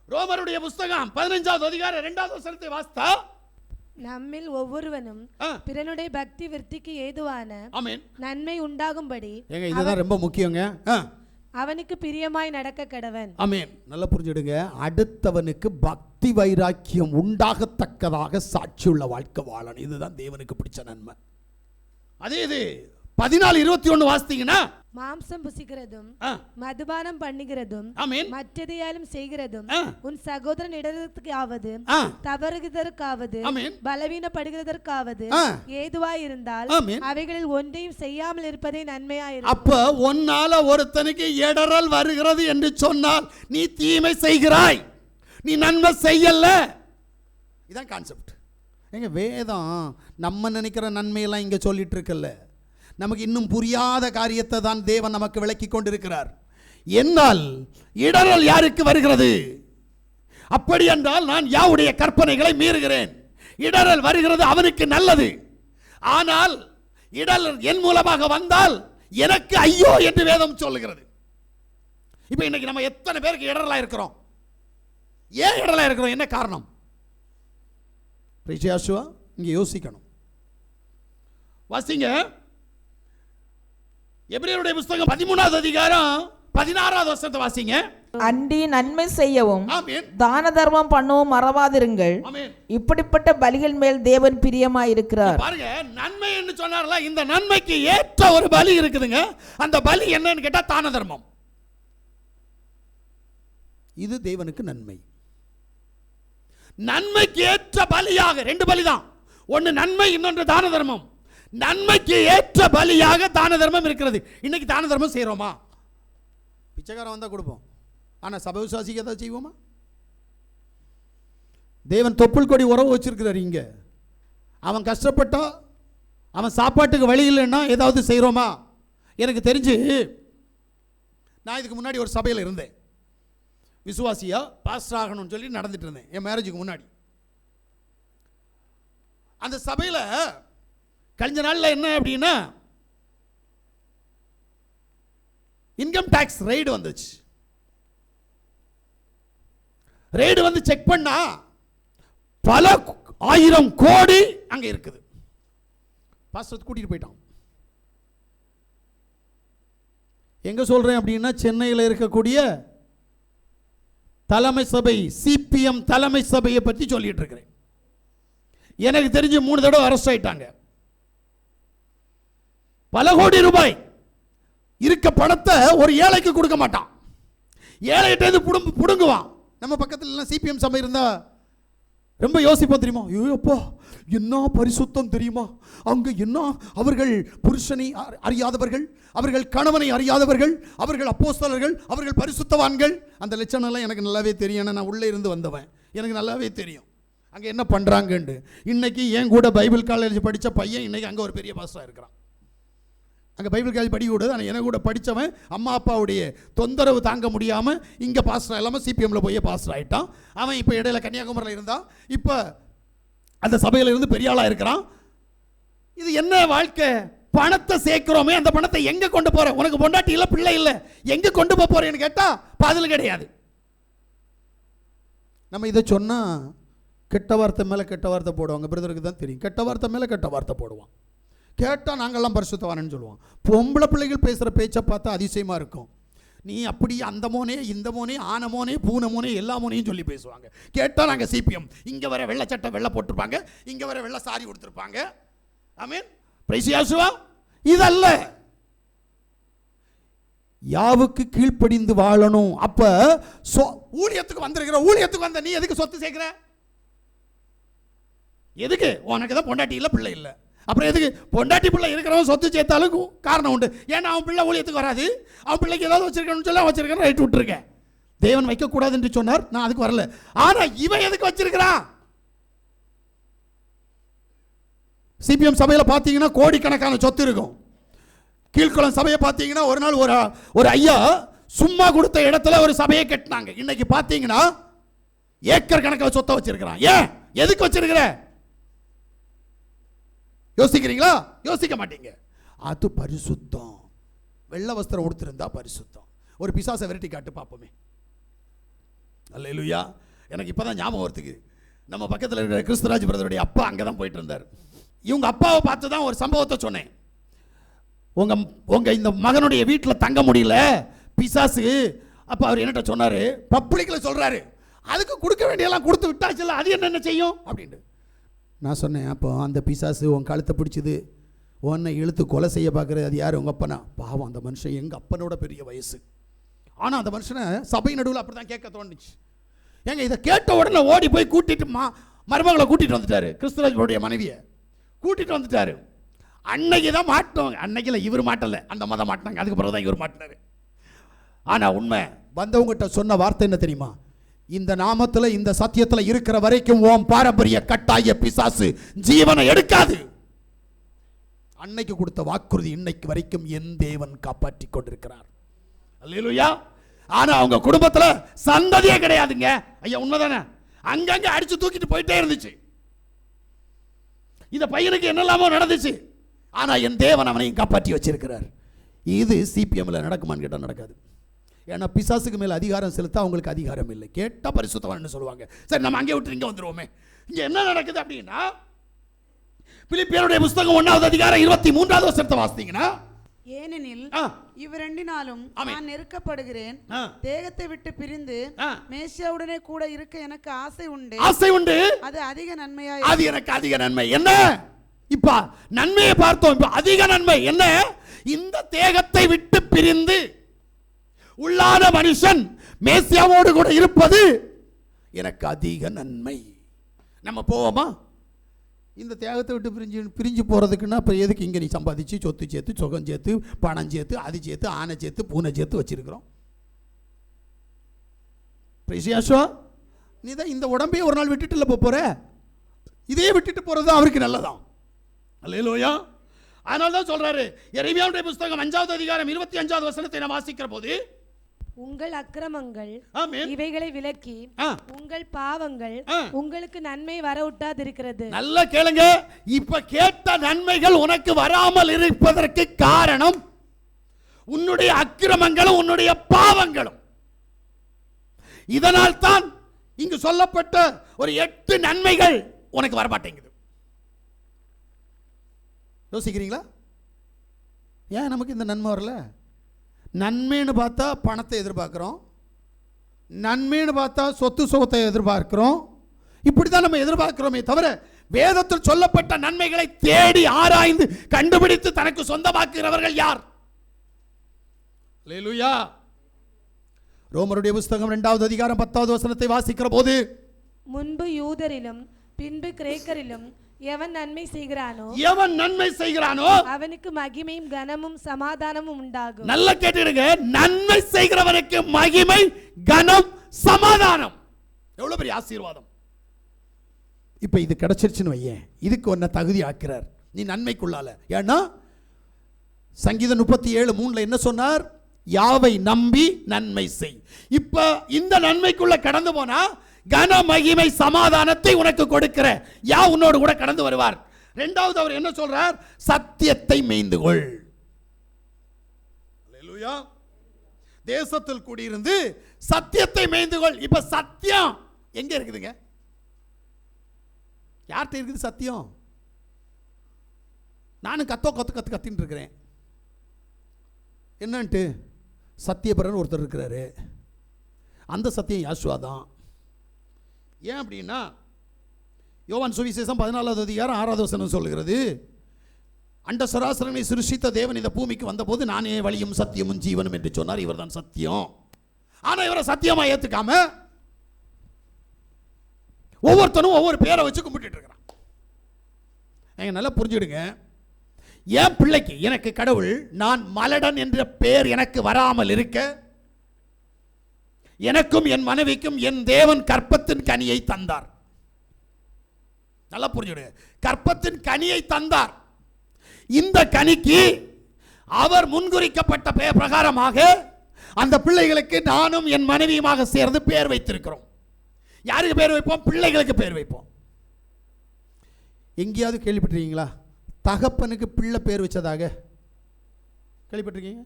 ரோமருடைய புத்தகம் 15வது அதிகாரம் 2வது வசனத்தை வாசித்தா, நம்மில் ஒவ்வொருவனும் பிறனுடைய பக்தி விருத்திக்கு ஏதுவான நன்மை உண்டாகும்படி, இதுதான் ரொம்ப முக்கியங்க, அவனுக்கு பிரியமாய் நடக்க கடவன். ஆமென். நல்லா புரிஞ்சுடுங்க. அடுத்தவனுக்கு பக்தி வைராக்கியம் உண்டாகத்தக்கதாக சாட்சியுள்ள வாழ்க்கை வாழணும். இதுதான் தேவனுக்கு பிடிச்ச நன்மை. அதே இது 14:21 வாசித்தீங்கன்னா, மாம்சம் புசிக்கிறதும் மதுபானம் பண்ணுகிறதும் மற்றதையாலும் செய்கிறதும் உன் சகோதரன் இடத்திற்காவது தவறுகிறதற்காவது பலவீனப்படுகிறதற்காவது ஏதுவாய் இருந்தால் அவைகளில் ஒன்றையும் செய்யாமல் இருப்பதே நன்மையாயிருக்கும். அப்ப ஒன்னால ஒருத்தனுக்கு இடறல் வருகிறது என்று சொன்னால் நீ தீமை செய்கிறாய், நீ நன்மை செய்யல. இதான் கான்செப்ட். எங்க வேதம் நம்ம நினைக்கிற நன்மையெல்லாம் இங்க சொல்லிட்டு இருக்கல. நமக்கு இன்னும் புரியாத காரியத்தை தான் தேவன் நமக்கு விளக்கி கொண்டிருக்கிறார். என்னால் இடறல் யாருக்கு வருகிறது? அப்படி என்றால் நான் யாவுடைய கற்பனைகளை மீறுகிறேன். இடறல் வருகிறது அவனுக்கு நல்லது. ஆனால் இடறல் என் மூலமாக வந்தால் எனக்கு ஐயோ என்று வேதம் சொல்லுகிறது. இப்போ இன்னைக்கு நம்ம எத்தனை பேருக்கு இடறலா இருக்கிறோம்? ஏன் இடறலா இருக்கிறோம்? என்ன காரணம்? இங்க யோசிக்கணும். வாசிங்க எபிரேயருடைய புத்தகம் 13வது அதிகாரம் 16வது வசனத்தை வாசிங்க. அண்டி நன்மை செய்யவும் தான தர்மம் பண்ணவும் மறவாதிருங்கள், இப்படிப்பட்ட பலிகள் மேல் தேவன் பிரியமாய் இருக்கிறார். பாருங்க, நன்மை என்று சொன்னார்ல, இந்த நன்மைக்கு ஏற்ற ஒரு பலி இருக்குதுங்க. அந்த பலி என்னன்னு கேட்டா தான தர்மம். இது தேவனுக்கு நன்மை. நன்மைக்கு ஏற்ற பலியாக 2 பலி தான். ஒன்னு நன்மை, இன்னொன்று தான தர்மம். நன்மைக்கு ஏற்ற பலியாக தான தர்மம் இருக்கிறது. இன்னைக்கு தான தர்மம் செய்யறோமா? பிச்சைக்காரன் வந்தா கொடுப்போம், ஆனா சபை விசுவாசிக்கு ஏதாவது செய்வோமா? தேவன் தொப்புள் கொடி உறவு வச்சிருக்கிறார். இங்க அவன் கஷ்டப்பட்டா, அவன் சாப்பாட்டுக்கு வழி இல்லைன்னா ஏதாவது செய்யறோமா? எனக்கு தெரிஞ்சு நான் இதுக்கு முன்னாடி ஒரு சபையில் இருந்தேன். விசுவாசியா பாஸ்டர் ஆகணும்னு சொல்லி நடந்துட்டு இருந்தேன் என் மேரேஜுக்கு முன்னாடி. அந்த சபையில் கழிஞ்ச நாளில் என்ன அப்படின்னா, இன்கம் டாக்ஸ் ரெய்டு வந்துச்சு. ரெய்டு வந்து செக் பண்ணா பல 1000 கோடி அங்க இருக்குது. பாஸ்டர் கூட்டிட்டு போயிட்டான். எங்க சொல்றேன் அப்படின்னா, சென்னையில் இருக்கக்கூடிய தலைமை சபை, சிபிஎம் தலைமை சபையை பற்றி சொல்லிட்டு இருக்கிறேன். எனக்கு தெரிஞ்சு 3 தடவை அரெஸ்ட் ஆயிட்டாங்க. பல கோடி ரூபாய் இருக்க பணத்தை ஒரு ஏழைக்கு கொடுக்க மாட்டான். ஏழைகிட்டேருந்து புடுங்குவான். நம்ம பக்கத்துல எல்லாம் சிபிஎம் சபை இருந்தா ரொம்ப யோசிப்போம் தெரியுமா, ஐயோப்பா என்ன பரிசுத்தம் தெரியுமா, அங்க என்ன அவர்கள் புருஷனை அறியாதவர்கள், அவர்கள் கணவனை அறியாதவர்கள், அவர்கள் அப்போஸ்தலர்கள், அவர்கள் பரிசுத்தவான்கள். அந்த லட்சணம் எல்லாம் எனக்கு நல்லாவே தெரியும். நான் உள்ளே இருந்து வந்தவன், எனக்கு நல்லாவே தெரியும் அங்கே என்ன பண்ணுறாங்கன்னு. இன்னைக்கு என் கூட பைபிள் காலேஜ் படித்த பையன் இன்னைக்கு அங்கே ஒரு பெரிய பாஸ்டராக இருக்கிறான். அங்கே பைபிள் காலேஜ் படிக்க கூடாது, ஆனால் எனக்கு கூட படித்தவன் அம்மா அப்பாவுடைய தொந்தரவு தாங்க முடியாமல் இங்கே பாஸ்டர் இல்லாமல் சிபிஎம்மில் போய் பாஸ்டர் ஆகிட்டான். அவன் இப்போ இடையில கன்னியாகுமரியில் இருந்தான், இப்போ அந்த சபையில் இருந்து பெரிய ஆளாக இருக்கிறான். இது என்ன வாழ்க்கை? பணத்தை சேர்க்கிறோமே, அந்த பணத்தை எங்கே கொண்டு போகிற? உனக்கு பொண்டாட்டி இல்லை, பிள்ளை இல்லை, எங்கே கொண்டு போக போகிறேன்னு கேட்டால் பதில் கிடையாது. நம்ம இதை சொன்னால் கெட்ட வார்த்தை மேலே கெட்ட வார்த்தை போடுவாங்க. பிரதருக்கு தான் தெரியும், கெட்ட வார்த்தை மேலே கெட்ட வார்த்தை போடுவான். கேட்டால் நாங்கள்லாம் பரிசுத்தவானன்னு சொல்லுவோம். பொம்பளை பிள்ளைகள் பேசுகிற பேச்சை பார்த்தா அதிசயமாக இருக்கும். நீ அப்படி அந்த மோனே இந்த மோனே ஆன மோனே பூனை மோனே எல்லா மோனையும் சொல்லி பேசுவாங்க. கேட்டால் நாங்கள் சிபிஎம், இங்கே வர வெள்ளை சட்டை வெள்ளை போட்டிருப்பாங்க, இங்கே வர வெள்ளை சாரி கொடுத்துருப்பாங்க. ஆமென், பிரைஸ் இயேசுவா. இதல்ல, யாவுக்கு கீழ்ப்படிந்து வாழணும். அப்ப ஊழியத்துக்கு வந்திருக்கிற, ஊழியத்துக்கு வந்த நீ எதுக்கு சொத்து சேர்க்கிற? எதுக்கு? உனக்கு தான் பொண்டாட்டி இல்லை, பிள்ளை இல்லை, அப்புறம் எதுக்கு? பொண்டாட்டி பிள்ளை இருக்கிறவன் சொத்து சேர்த்தாலும் காரணம் உண்டு. ஏன்னா அவன் பிள்ளை ஊழியத்துக்கு வராது, அவன் பிள்ளைக்கு ஏதாவது வச்சிருக்கணும்னு சொல்ல வச்சிருக்கேன், ரைட் விட்டுருக்கேன். தேவன் வைக்கக்கூடாது என்று சொன்னார், நான் அதுக்கு வரல. ஆனா இவன் எதுக்கு வச்சிருக்கிறான்? சிபிஎம் சபையில் பார்த்தீங்கன்னா கோடிக்கணக்கான சொத்து இருக்கும். கீழ்குளம் சபையை பார்த்தீங்கன்னா ஒரு நாள் ஒரு ஐயா சும்மா கொடுத்த இடத்துல ஒரு சபையை கட்டினாங்க. இன்னைக்கு பார்த்தீங்கன்னா ஏக்கர் கணக்கில் சொத்தை வச்சிருக்கிறான். ஏன்? எதுக்கு வச்சிருக்கிற? யோசிக்கிறீங்களா? யோசிக்க மாட்டீங்க. அது பரிசுத்தம். வெள்ளை வஸ்திரம் உடுத்திருந்தா பரிசுத்தம். ஒரு பிசாசை விரட்டி காட்டு பார்ப்போமே. அல்லேலூயா. எனக்கு இப்பதான் ஞாபகம் வருதுக்கு, நம்ம பக்கத்தில் இருக்கிற கிறிஸ்துராஜ் பிரதருடைய அப்பா அங்கே தான் போயிட்டு இருந்தார். இவங்க அப்பாவை பார்த்து தான் ஒரு சம்பவத்தை சொன்னேன். உங்க இந்த மகனுடைய வீட்டில் தங்க முடியல பிசாசு. அப்போ அவர் என்னட்ட சொன்னார், பப்ளிக்கில் சொல்கிறாரு, அதுக்கு கொடுக்க வேண்டியெல்லாம் கொடுத்து விட்டாச்சுல்ல, அது என்ன செய்யும் அப்படின்ட்டு. நான் சொன்னேன், அப்போ அந்த பிசாசு உன் கழுத்தை பிடிச்சிது, உன்னை இழுத்து கொலை செய்ய பார்க்குறது, அது யார்? உங்கள் அப்பனா? பாவம், அந்த மனுஷன் எங்கள் அப்பனோட பெரிய வயசு. ஆனால் அந்த மனுஷனை சபை நடுவில் அப்படி தான் கேட்க தோணுச்சு. ஏங்க இதை கேட்ட உடனே ஓடி போய் கூட்டிட்டு மருமகளை கூட்டிகிட்டு வந்துட்டாரு. கிறிஸ்துராஜுடைய மனைவியை கூட்டிகிட்டு வந்துட்டாரு. அன்னைக்கு தான் மாட்டோம். அன்னைக்குல இவர் மாட்டலை, அந்த மதம் மாட்டினாங்க, அதுக்கு பிறகு தான் இவர் மாட்டினாரு. ஆனால் உண்மை வந்தவங்ககிட்ட சொன்ன வார்த்தை என்ன தெரியுமா? இந்த நாமத்தில் இந்த சத்தியத்தில் இருக்கிற வரைக்கும் உன் பாரம்பரிய கட்டாய பிசாசு ஜீவனை எடுக்காது. அன்னைக்கு கொடுத்த வாக்குறுதி இன்னைக்கு வரைக்கும் என் தேவன் காப்பாற்றி கொண்டிருக்கிறார். அல்லேலூயா. ஆனா அவங்க குடும்பத்துல சந்ததியே கிடையாதுங்க. ஐயா உண்மைதானே? அங்கங்க அடிச்சு தூக்கிட்டு போயிட்டே இருந்துச்சு. இந்த பையனுக்கு என்னெல்லாமோ நடந்துச்சு. ஆனா என் தேவன் அவனையும் காப்பாற்றி வச்சிருக்கிறார். இது சிபிஎம்ல நடக்குமான்னு கேட்டா நடக்காது. ஏன்னா பிசாசுக்கு மேல அதிகாரம் செலுத்த அவங்களுக்கு அதிகாரம் இல்லை. கேட்டா பரிசுத்தவான் சொல்லுவாங்க. சரி, நம்ம அங்கே விட்டு இங்க வந்துருவோமே. இங்க என்ன நடக்குது அப்படின்னா, பிலிப்பியருடைய புத்தகம் 1வது அதிகாரம் 23வது வசனத்தை வாசித்தீங்கன்னா, ஏனெனில் இவ்விரண்டினாலும் நான் நெருக்கப்படுகிறேன், தேகத்தை விட்டு பிரிந்து மேசியாவுடனே கூட இருக்க எனக்கு ஆசை உண்டு, அது அதிக நன்மையாய். அது எனக்கு அதிக நன்மை. என்ன? இப்ப நன்மையை பார்த்தோம். இப்ப அதிக நன்மை என்ன? இந்த தேகத்தை விட்டு பிரிந்து உள்ளான மனுஷன் மேசியாவோடு கூட இருப்பது எனக்கு அதிக நன்மை. நம்ம போவோமா? இந்த தேகத்தை விட்டு பிரிஞ்சு போறதுக்குன்னா இப்போ எதுக்கு இங்கே நீ சம்பாதிச்சு சொத்து சேர்த்து சுகம் சேர்த்து பணம் சேர்த்து அது சேர்த்து ஆனை சேர்த்து பூனை சேர்த்து வச்சிருக்கிறோம்? நீ தான் இந்த உடம்பையே ஒரு நாள் விட்டுட்டு இல்லை போற. இதே விட்டுட்டு போறது தான் அவருக்கு நல்லதான். அல்லேலூயா. அதனால தான் சொல்றாரு எரேமியாவுடைய புத்தகம் 5வது அதிகாரம் 25வது வசனத்தை நான் வாசிக்கிற போது, உங்கள் அக்கிரமங்கள் இவைகளை விலக்கி உங்கள் பாவங்கள் உங்களுக்கு நன்மை வரவிட்டாதிருக்கிறது. நல்லா கேளுங்க. இப்ப கேட்ட நன்மைகள் உனக்கு வராமல் இருப்பதற்கு காரணம் உன்னுடைய அக்கிரமங்களும் உன்னுடைய பாவங்களும். இதனால் தான் இங்கு சொல்லப்பட்ட ஒரு 8 நன்மைகள் உனக்கு வரமாட்டேங்குது. யோசிக்கிறீங்களா? ஏன் நமக்கு இந்த நன்மை வரல? நன்மைன்னு பார்த்தா பணத்தை எதிர்பார்க்கிறோம், நன்மைன்னு பார்த்தா சொத்து சுகத்தை எதிர்பார்க்கிறோம். இப்படி தான் நம்ம எதிர்பார்க்கிறோமே தவிர வேதத்தில் சொல்லப்பட்ட நன்மைகளை தேடி ஆராய்ந்து கண்டுபிடித்து தனக்கு சொந்தமாக்குகிறவர்கள் யார்? அல்லேலூயா. ரோமருடைய புஸ்தகம் 2வது அதிகாரம் 10வது வசனத்தை வாசிக்கிற போது, முன்பு யூதரிலும் பின்பு கிரேக்கரிலும் எவன் நன்மை செய்கிறானோ அவனுக்கு மகிமையும் கனமும் சமாதானமும் உண்டாகும். நல்லா கேட்டுடுங்க, நன்மை செய்கிறவனுக்கு மகிமை, கனம், சமாதானம். எவ்வளவு பெரிய ஆசீர்வாதம். இப்ப இது கிடைச்சிருச்சுன்னு வையேன், இதுக்கு ஒன்ன தகுதி ஆக்கிறார் நீ நன்மைக்குள்ளால. ஏன்னா சங்கீதம் 37:3 என்ன சொன்னார்? யாவை நம்பி நன்மை செய். இப்ப இந்த நன்மைக்குள்ள கடந்து போனா கன மகிமை சமாதானத்தை உனக்கு கொடுக்கிற யா உன்னோடு கூட கடந்து வருவார். இரண்டாவது அவர் என்ன சொல்றார்? சத்தியத்தை மேய்ந்து கொள். அல்லேலூயா. தேசத்தில் கூடியிருந்து சத்தியத்தை மேய்ந்து கொள். இப்ப சத்தியம் எங்க இருக்குதுங்க? யார்கிட்ட இருக்குது சத்தியம்? நானும் கத்தின்னு இருக்கிறேன். என்னன்ட்டு சத்தியபரன் ஒருத்தர் இருக்கிறாரு. அந்த சத்தியம் யாசுவா தான். ஏன் அப்படின்னா யோவான் சுவிசேஷம் 14வது அதிகாரம் 6வது வசனம் சொல்கிறது, அண்ட சராசரனை சிருஷ்டித்த தேவன் இந்த பூமிக்கு வந்தபோது நானே வழியும் சத்தியமும் ஜீவனும் என்று சொன்னார். இவர் தான் சத்தியம். ஆனா இவரை சத்தியமா ஏத்துக்காம ஒவ்வொருத்தனும் ஒவ்வொரு பேரை வச்சு கும்பிட்டு இருக்கிறான். நீங்க நல்லா புரிஞ்சுடுங்க. என் பிள்ளைக்கு எனக்கு கடவுள் நான் மலடன் என்ற பெயர் எனக்கு வராமல் இருக்க எனக்கும் என் மனைவிக்கும் என் தேவன் கற்பத்தின் கனியை தந்தார். நல்லா புரிஞ்சுடுங்க, கற்பத்தின் கனியை தந்தார். இந்த கனிக்கு அவர் முன்குறிக்கப்பட்ட பெயர் பிரகாரமாக அந்த பிள்ளைகளுக்கு நானும் என் மனைவியுமாக சேர்ந்து பெயர் வைத்திருக்கிறோம். யாருக்கு பேர் வைப்போம்? பிள்ளைகளுக்கு பேர் வைப்போம். எங்கேயாவது கேள்விப்பட்டிருக்கீங்களா தகப்பனுக்கு பிள்ளை பேர் வச்சதாக? கேள்விப்பட்டிருக்கீங்க?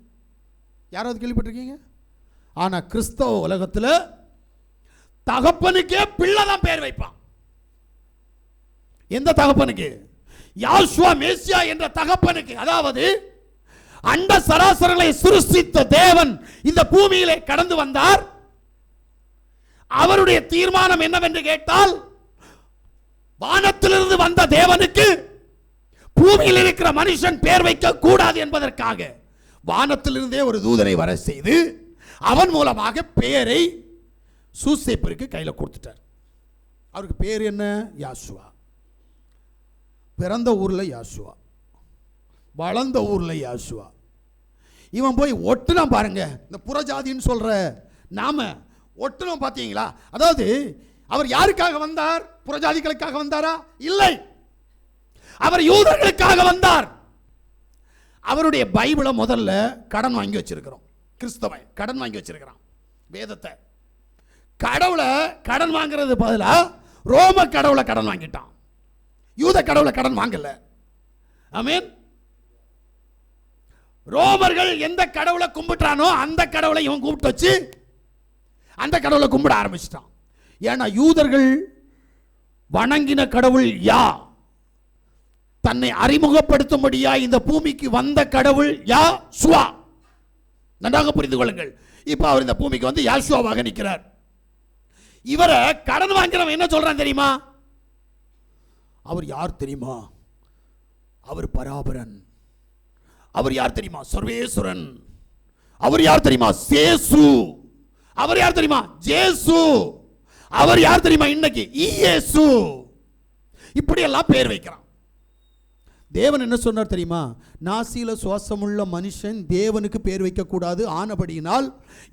யாராவது கேள்விப்பட்டிருக்கீங்க? ஆனா கிறிஸ்தவ உலகத்தில் தகப்பனுக்கே பிள்ளை தான் பேர் வைப்பான். எந்த தகப்பனுக்கு? யாசுவா மேசியா என்ற தகப்பனுக்கு. அதாவது அண்ட சராசரங்களை சிருஷ்டித்த தேவன் இந்த பூமியிலே கடந்து வந்தார். அவருடைய தீர்மானம் என்னவென்று கேட்டால், வானத்திலிருந்து வந்த தேவனுக்கு பூமியில் இருக்கிற மனுஷன் பேர் வைக்க கூடாது என்பதற்காக வானத்திலிருந்தே ஒரு தூதனை வர செய்து அவன் மூலமாக பெயரை சூசேப்பருக்கு கையில கொடுத்துட்டார். அவருக்கு பேர் என்ன? யாசுவா. பிறந்த ஊர்ல யாசுவா, வளர்ந்த ஊர்ல யாசுவா. இவன் போய் ஒட்டுனா பாருங்க, இந்த புறஜாதின்னு சொல்ற நாம ஒட்டுனோம் பார்த்தீங்களா? அதாவது அவர் யாருக்காக வந்தார்? புறஜாதிகளுக்காக வந்தாரா? இல்லை, அவர் யூதர்களுக்காக வந்தார். அவருடைய பைபிளை முதல்ல கடன் வாங்கி வச்சிருக்கிறோம். கிறிஸ்தவன் கடன் வாங்கி வச்சிருக்கிறான் வேதத்தை. கடவுளை கடன் வாங்குறது பதிலா ரோம கடவுளை கடன் வாங்கிட்டான். யூத கடவுளை கடன் வாங்கல. ஆமென். ரோமர்கள் எந்த கடவுளை கும்பிட்டானோ அந்த கடவுளை இவன் கூப்பிட்டு வச்சு அந்த கடவுளை கும்பிட ஆரம்பிச்சிட்டான். ஏன்னா யூதர்கள் வணங்கின கடவுள் யா, தன்னை அறிமுகப்படுத்தும்படியா இந்த பூமிக்கு வந்த கடவுள் யாசுவா. நன்றாக புரிந்து கொள்ளுங்கள். இப்ப அவர் இந்த பூமிக்கு வந்து யாசுவாவாக நிற்கிறார். இவரை கடன் வாங்கிறவன் என்ன சொல்றான் தெரியுமா? அவர் யார் தெரியுமா? அவர் பராபரன். அவர் யார் தெரியுமா? சர்வேஸ்வரன். அவர் யார் தெரியுமா? சேசு. அவர் யார் தெரியுமா? ஜேசு. அவர் யார் தெரியுமா? இன்னைக்கு இயேசு. இப்படி எல்லாம் பேர் வைக்கிறான். தேவன் என்ன சொன்னார் தெரியுமா? நாசியில சுவாசமுள்ள மனுஷன் தேவனுக்கு பேர் வைக்க கூடாது. ஆனபடியினால்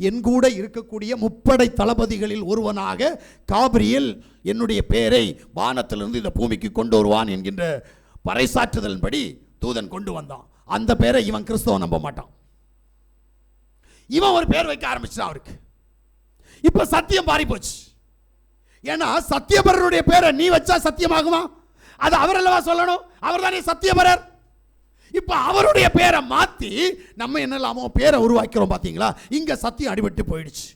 என் கூட இருக்கக்கூடிய முப்படை தளபதிகளில் ஒருவனாக காபிரியல் என்னுடைய பேரை வானத்திலிருந்து இந்த பூமிக்கு கொண்டு வருவான் என்கின்ற பறைசாற்றுதலின்படி தூதன் கொண்டு வந்தான். அந்த பேரை இவன் கிறிஸ்தவன் நம்ப மாட்டான். இவன் ஒரு பேர் வைக்க ஆரம்பிச்சான் அவருக்கு. இப்ப சத்தியம் மாறி போச்சு. ஏன்னா சத்தியபரருடைய பேரை நீ வச்சா சத்தியமாகுமா? அது அவர் அல்லவா சொல்லணும். அவர் தானே சத்தியபரர். இப்ப அவருடைய பேரை மாத்தி நம்ம என்னலாமோ பேரை உருவாக்கிறோம். பாத்தீங்களா? இங்க சத்தியம் அடிபட்டு போயிடுச்சு.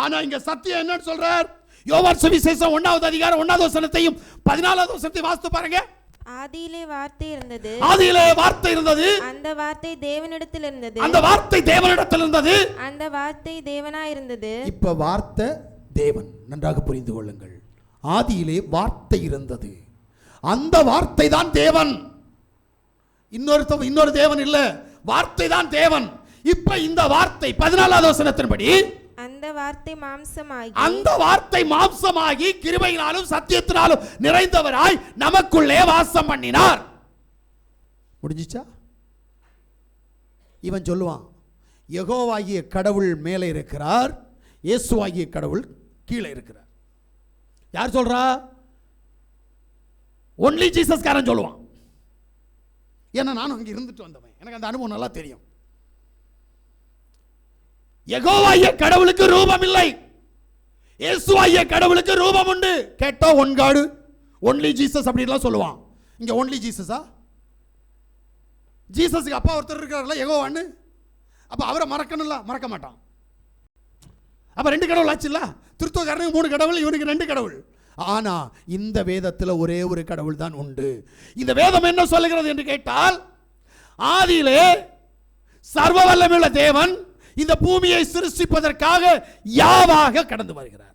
ஆனா இங்க சத்தியம் என்னன்னு சொல்றார்? யோவான் சுவிசேஷம் 1வது அதிகாரம் 1வது வசனத்தையும் 14வது வசனத்தையும் வாசித்து பாருங்க. ஆதியிலே வார்த்தை இருந்தது. ஆதியிலே வார்த்தை இருந்தது. அந்த வார்த்தை தேவனிடத்தில் இருந்தது. அந்த வார்த்தை தேவனிடத்தில் இருந்தது. அந்த வார்த்தை தேவனாய் இருந்தது. இப்ப வார்த்தை தேவன். நன்றாக புரிந்து கொள்ளுங்கள். ஆதியிலே வார்த்தை இருந்தது. அந்த வார்த்தை தான் தேவன். இன்னொரு தேவன் இல்ல, வார்த்தை தான் தேவன். இப்ப இந்த வார்த்தை 14வது வசனத்தின்படி அந்த வார்த்தை மாம்சமாகி கிருபையினாலும் சத்தியத்தினாலும் நிறைந்தவராய் நமக்குள்ளே வாசம் பண்ணினார். முடிஞ்சிச்சா? இவன் சொல்லுவான், யெகோவாகிய கடவுள் மேலே இருக்கிறார், இயேசுவாகிய கடவுள் கீழே இருக்கிறார். யார் சொல்றா? ஒன்லி ஜீசஸ் காரன் சொல்லுவான். ஏன்னா நானும் அங்கே இருந்துட்டு வந்தவன், எனக்கு அந்த அனுபவம் நல்லா தெரியும். யெகோவாகிய கடவுளுக்கு ரூபம் இல்லை, இயேசுவாகிய கடவுளுக்கு ரூபம் உண்டு. கேட்டா ஒன் காடு, ஒன்லி ஜீசஸ் அப்படிலாம் சொல்லுவான். இங்க ஒன்லி ஜீசஸா? ஜீசஸுக்கு அப்பா ஒருத்தர் இருக்கிறார்ல யெகோவான்னு, அப்ப அவரை மறக்கணும்ல, மறக்க மாட்டான். அப்ப 2 கடவுள் ஆச்சுல்ல, திருத்துவக்காரனுக்கு 3 கடவுள், இவனுக்கு 2 கடவுள். ஆனா இந்த வேதத்தில் ஒரே ஒரு கடவுள் தான் உண்டு. இந்த வேதம் என்ன சொல்லுகிறது என்று கேட்டால், ஆதியிலே சர்வ வல்லமையுள்ள தேவன் இந்த பூமியை சிருஷ்டிப்பதற்காக யாவாக கடந்து வருகிறார்.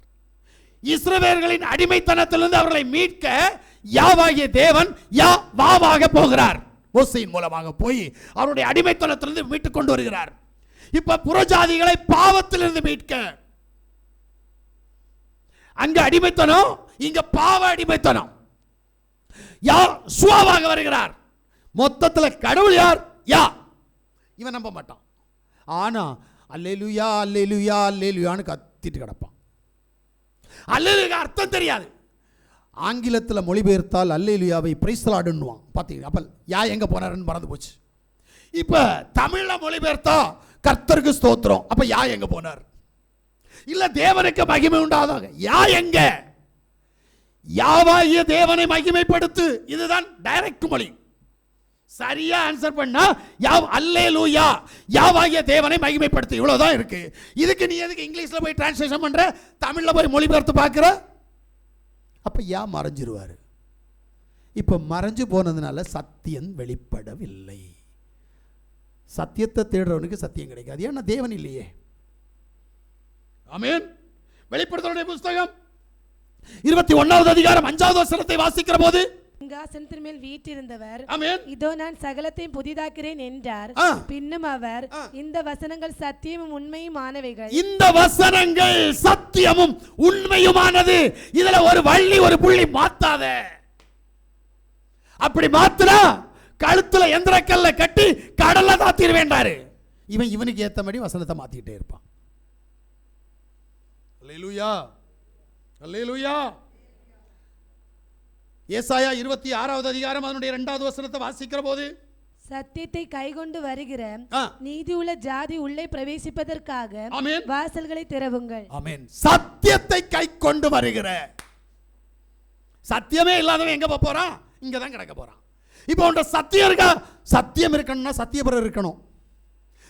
இஸ்ரவேலர்களின் அடிமைத்தனத்திலிருந்து அவர்களை மீட்க யாவாகிய தேவன் யாவாக போகிறார். மோசேயின் மூலமாக போய் அவருடைய அடிமைத்தனத்திலிருந்து மீட்டுக் கொண்டு வருகிறார். இப்ப புறஜாதிகளை பாவத்திலிருந்து மீட்க, அங்க அடிமைத்தனம், இங்க பாவ அடிமைத்தனம். யெகோவாக வருகிறார். மொத்தத்தில் கடவுள் யார்? யா. இவன் நம்ப மாட்டான். ஆனா அல்லேலூயா அல்லேலூயா அல்லேலூயான்னு கத்திட்டு கிடப்பான். அல்லேலூயா அர்த்தம் தெரியாது. ஆங்கிலத்தில் மொழிபெயர்த்தால் அல்லேலூயாவை பிரைஸ் தி லார்ட்னுவான். பார்த்தீங்க? அப்ப யா எங்க போனாருன்னு மறந்து போச்சு. இப்ப தமிழ்ல மொழிபெயர்த்தா கர்த்தருக்கு ஸ்தோத்திரம், அப்ப யா எங்க போனார்? இல்ல தேவனுக்கு மகிமை உண்டாதாக, யா எங்க? யாவாகிய தேவனை மகிமைப்படுத்து. இதுதான் டைரக்ட் மொழி. சரியா ஆன்சர் பண்ணா யாவ் அல்லேலூயா, யாவாகிய தேவனை மகிமைப்படுத்து, இவ்வளவுதான் இருக்கு. இதுக்கு நீ எதுக்கு இங்கிலீஷ்ல போய் டிரான்ஸ்லேஷன் பண்ற, தமிழ்ல போய் மொழிபெயர்த்து பார்க்கிற? அப்ப யா மறைஞ்சிருவாரு. இப்ப மறைஞ்சு போனதுனால சத்தியம் வெளிப்படவில்லை. சத்தியத்தை தேடுறவனுக்கு சத்தியம் கிடைக்காது, ஏன்னா தேவன் இல்லையே. ஆமென். வெளிப்படுத்தலுடைய புத்தகம் 21வது அதிகாரம் 5வது வசனத்தை வாசிக்கிற போது, சிங்காசனத்தின் மேல் வீற்றிருந்தவர், ஆமென், இதோ நான் சகலத்தையும் புதிதாக்கிறேன் என்றார். பின்னும் அவர், இந்த வசனங்கள் சத்தியமும் உண்மையுமானவைகள். இந்த வசனங்கள் சத்தியமும் உண்மையுமானது. இதுல ஒரு வள்ளி ஒரு புள்ளி மாத்தாத. அப்படி மாத்துனா கழுத்துல எந்திரக்கல்ல கட்டி கடல்ல தாத்திர வேண்டாரு. இவனுக்கு ஏத்த மாதிரி வசனத்தை மாத்திட்டே இருப்பான். அல்லேலூயா அல்லேலூயா. ஏசாயா 26வது அதிகாரம் அதனுடைய 2வது வசனத்தை வாசிக்கிற போது, சத்தியத்தை கைக்கொண்டு வருகிற நீதி உள்ள ஜாதி உள்ளே பிரவேசிப்பதற்காக வாசல்களை திறவுங்கள். ஆமென். சத்தியத்தை கைக்கொண்டு வருகிற, சத்தியமே இல்லாதவன் எங்க போறான்? இங்க தான் கிடக்க போறான். இப்போ உண்ட சத்தியம் இருக்கா? சத்தியம் இருக்கணும்னா சத்தியபரர் இருக்கணும்.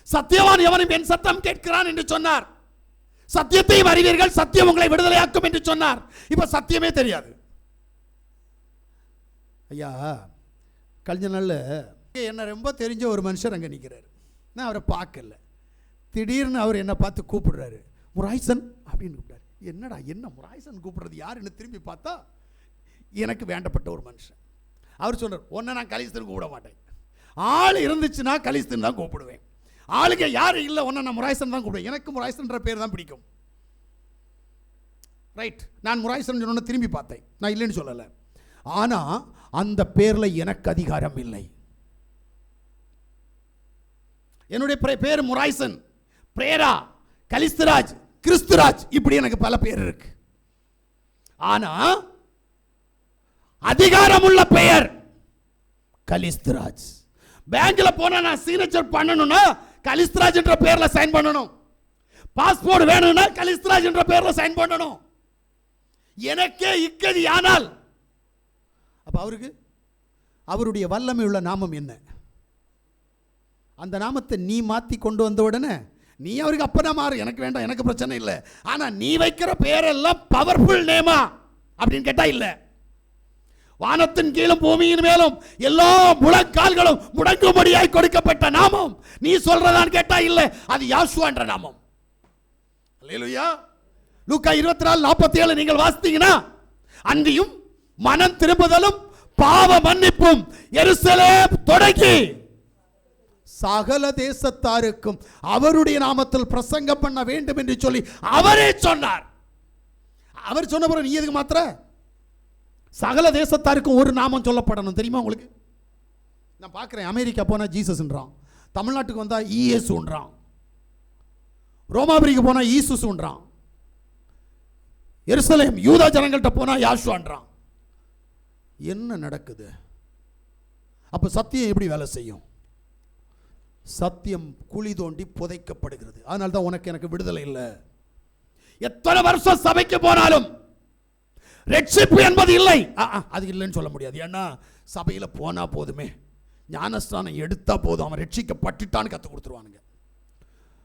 சத்தியவான் எவனும் என் சத்தம் கேட்கிறான் என்று சொன்னார். சத்தியத்தையும் அறிவீர்கள், சத்தியம் உங்களை விடுதலையாக்கும் என்று சொன்னார். இப்ப சத்தியமே தெரியாது. ஐயா, கழிஞ்ச நாள்ல என்ன ரொம்ப தெரிஞ்ச ஒரு மனுஷர் அங்கே நிற்கிறார். நான் அவரை பார்க்கல. திடீர்னு அவர் என்னை பார்த்து கூப்பிடுறாரு, முராய்சன் அப்படின்னு கூப்பிட்டாரு. என்னடா என்ன முராய்சன் கூப்பிடுறது யாருன்னு திரும்பி பார்த்தா எனக்கு வேண்டப்பட்ட ஒரு மனுஷன். அவர் சொல்றார், ஒன்றை நான் கலிஸ்தன் கூப்பிட மாட்டேன், ஆள் இருந்துச்சுன்னா கலிஸ்தன் தான் கூப்பிடுவேன். ஆளுங்க யாரும் இல்லை, ஒன்றை நான் முராய்சன் தான் கூப்பிடுவேன். எனக்கு முராய்சன்ற பேர் தான் பிடிக்கும். ரைட், நான் முராய்சன் சொன்ன திரும்பி பார்த்தேன், நான் இல்லைன்னு சொல்லலை. ஆனால் அந்த பேரில் எனக்கு அதிகாரம் இல்லை. என்னுடைய பேர் முராய்சன், பிரேரா, கலிஸ்தராஜ், கிறிஸ்துராஜ், இப்படி எனக்கு பல பேர் இருக்கு. ஆனா அதிகாரமுள்ள பெயர் கலிஸ்தராஜ். பேங்க்ல போனா நான் சிக்னேச்சர் பண்ணணும்னா கலிஸ்தராஜ் என்ற பேர்ல சைன் பண்ணணும். பாஸ்போர்ட் வேணும்னா கலிஸ்தராஜ் என்ற பேர்ல சைன் பண்ணணும். எனக்கே இக்கதி. ஆனால் அப்ப அவருக்கு அவருடைய வல்லமை உள்ள நாமம் என்ன? அந்த நாமத்தை நீ மாத்தி கொண்டு வந்த உடனே நீ அவருக்கு அப்பனா மாறு, எனக்கு வேண்டாம், எனக்கு பிரச்சனை இல்லை. ஆனா நீ வைக்கிற பேரெல்லாம் பவர்ஃபுல் நேமா அப்படின்னு கேட்டா இல்ல. வானத்தின் கீழும் பூமியின் மேலும் எல்லா முழங்கால்களும் முடங்கும்படியாய் கொடுக்கப்பட்ட நாமம் நீ சொல்றதான் கேட்டா இல்ல, அது யாசுவா என்ற நாமம். அல்லேலூயா. லூக்கா 24:47 நீங்கள் வாசித்தீங்கன்னா, அன்றியும் மனம் திரும்புதலும் பாவ மன்னிப்பும் எருசலேம் தொடங்கி சகல தேசத்தாருக்கும் அவருடைய நாமத்தில் பிரசங்கம் பண்ண வேண்டும் என்று சொல்லி அவரே சொன்னார். அவர் சொன்ன பிறகு நீ எதுக்கு மாத்திர? சகல தேசத்தாருக்கும் ஒரு நாமம் சொல்லப்படணும். தெரியுமா உங்களுக்கு? நான் பார்க்குறேன், அமெரிக்கா போனால் ஜீசஸ்ன்றான், தமிழ்நாட்டுக்கு வந்தால் இயேசுன்றான், ரோமாபுரிக்கு போனால் ஈசுன்றான், எருசலேம் யூதா ஜனங்கள்கிட்ட போனால் யாஷுவான்றான். என்ன நடக்குது? அப்போ சத்தியம் எப்படி வேலை செய்யும்? சத்தியம் குழி தோண்டி புதைக்கப்படுகிறது. அதனால தான் உனக்கு எனக்கு விடுதலை இல்லை. எத்தனை வருஷம் சபைக்கு போனாலும் ரட்சிப்பு என்பது இல்லை. அது இல்லைன்னு சொல்ல முடியாது. ஏன்னா சபையில் போனா போதுமே, ஞானஸ்தானம் எடுத்தா போதும், அவன் ரட்சிக்கப்பட்டுட்டான்னு கற்றுக் கொடுத்துருவானுங்க.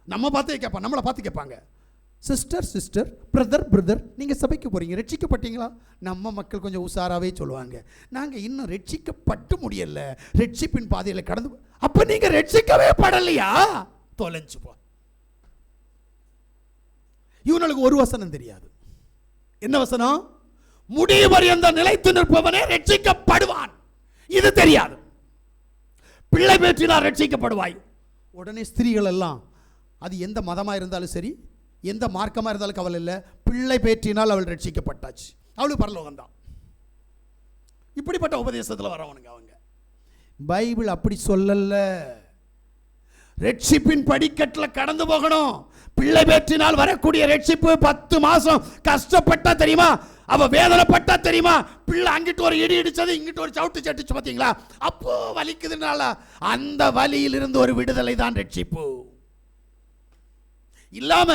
நம்ம பார்த்தே கேட்பான், நம்மளை பார்த்து கேட்பாங்க, சிஸ்டர் சிஸ்டர், பிரதர் பிரதர், நீங்கள் சபைக்கு போகிறீங்க, ரட்சிக்கப்பட்டீங்களா? நம்ம மக்கள் கொஞ்சம் உஷாராகவே சொல்லுவாங்க, நாங்கள் இன்னும் ரட்சிக்கப்பட்டு முடியல, ரட்சிப்பின் பாதையில் கடந்து. அப்போ நீங்கள் ரட்சிக்கவே படலையா? தொலைஞ்சு போ. இவனுக்கு ஒரு வசனம் தெரியாது. என்ன வசனம்? முடிவு பரியந்த நிலைத்து நிற்பவனே ரட்சிக்கப்படுவான். இது தெரியாது. பிள்ளை பேற்றினால் ரட்சிக்கப்படுவாய். உடனே ஸ்திரீகள் எல்லாம், அது எந்த மதமாக இருந்தாலும் சரி, எந்த மார்க்கமாக இருந்தாலும் கவலை இல்லை, பிள்ளை பேற்றினால் அவள் ரட்சிக்கப்பட்டாச்சு, அவளுக்கு பரலோகம் தான். இப்படிப்பட்ட உபதேசத்தில் வரவனுங்க அவங்க. பைபிள் அப்படி சொல்லல. ரட்சிப்பின் படிக்கட்டில் கடந்து போகணும். பிள்ளை பேற்றினால் வரக்கூடிய ரட்சிப்பு 10 மாசம் கஷ்டப்பட்டா தெரியுமா? அவ வேதனைப்பட்டா தெரியுமா? பிள்ளை அங்கிட்டு ஒரு இடி இடிச்சது, இங்கிட்டு ஒரு சவுட்டு சட்டுச்சு, பார்த்தீங்களா? அப்போ வலிக்குதுனால அந்த வலியிலிருந்து ஒரு விடுதலை தான் ரட்சிப்பு. இல்லாம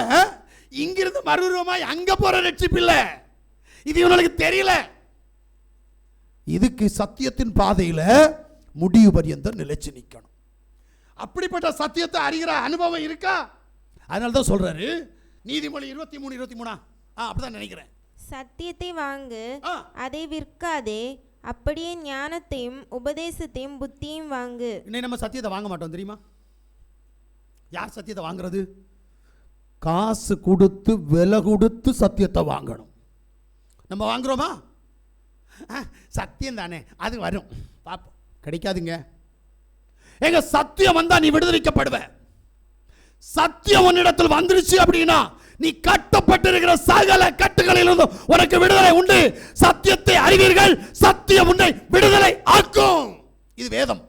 இங்கிருந்து மறுரூபமாய் அங்க போற ரட்சிப்பு இல்ல. இது இவனுக்கு தெரியல. இதுக்கு சத்தியத்தின் பாதையில முடிவு பரியந்தம் நிலைச்சு நிக்கணும். அப்படிப்பட்ட சத்தியத்தை அறிகிற அனுபவம் இருக்கா? அதனால தான் சொல்றாரு நீதிமொழி 23:23. அப்படிதான் நினைக்கிறேன். சத்தியத்தை வாங்கு, அதை விற்காதே, அப்படியே ஞானத்தையும் உபதேசத்தையும் புத்தியும் வாங்கு. இன்னைக்கு நம்ம சத்தியத்தை வாங்க மாட்டோம் தெரியுமா? யார் சத்தியத்தை வாங்குறது? காசு கொடுத்து விலை கொடுத்து சத்தியத்தை வாங்கணும். நம்ம வாங்குறோமா? சத்தியம் தானே, அது வரும், பாப்போம். கிடைக்காதுங்க. எங்க சத்தியம் வந்தா நீ விடுதலைக்கப்படுவ. சத்தியம் உன்னிடத்தில் வந்துருச்சு அப்படின்னா நீ கட்டப்பட்டிருக்கிற சகல கட்டுகளிலிருந்து உனக்கு விடுதலை உண்டு. சத்தியத்தை அறிவீர்கள், சத்தியம் உன்னை விடுதலை ஆக்கும். இது வேதம்.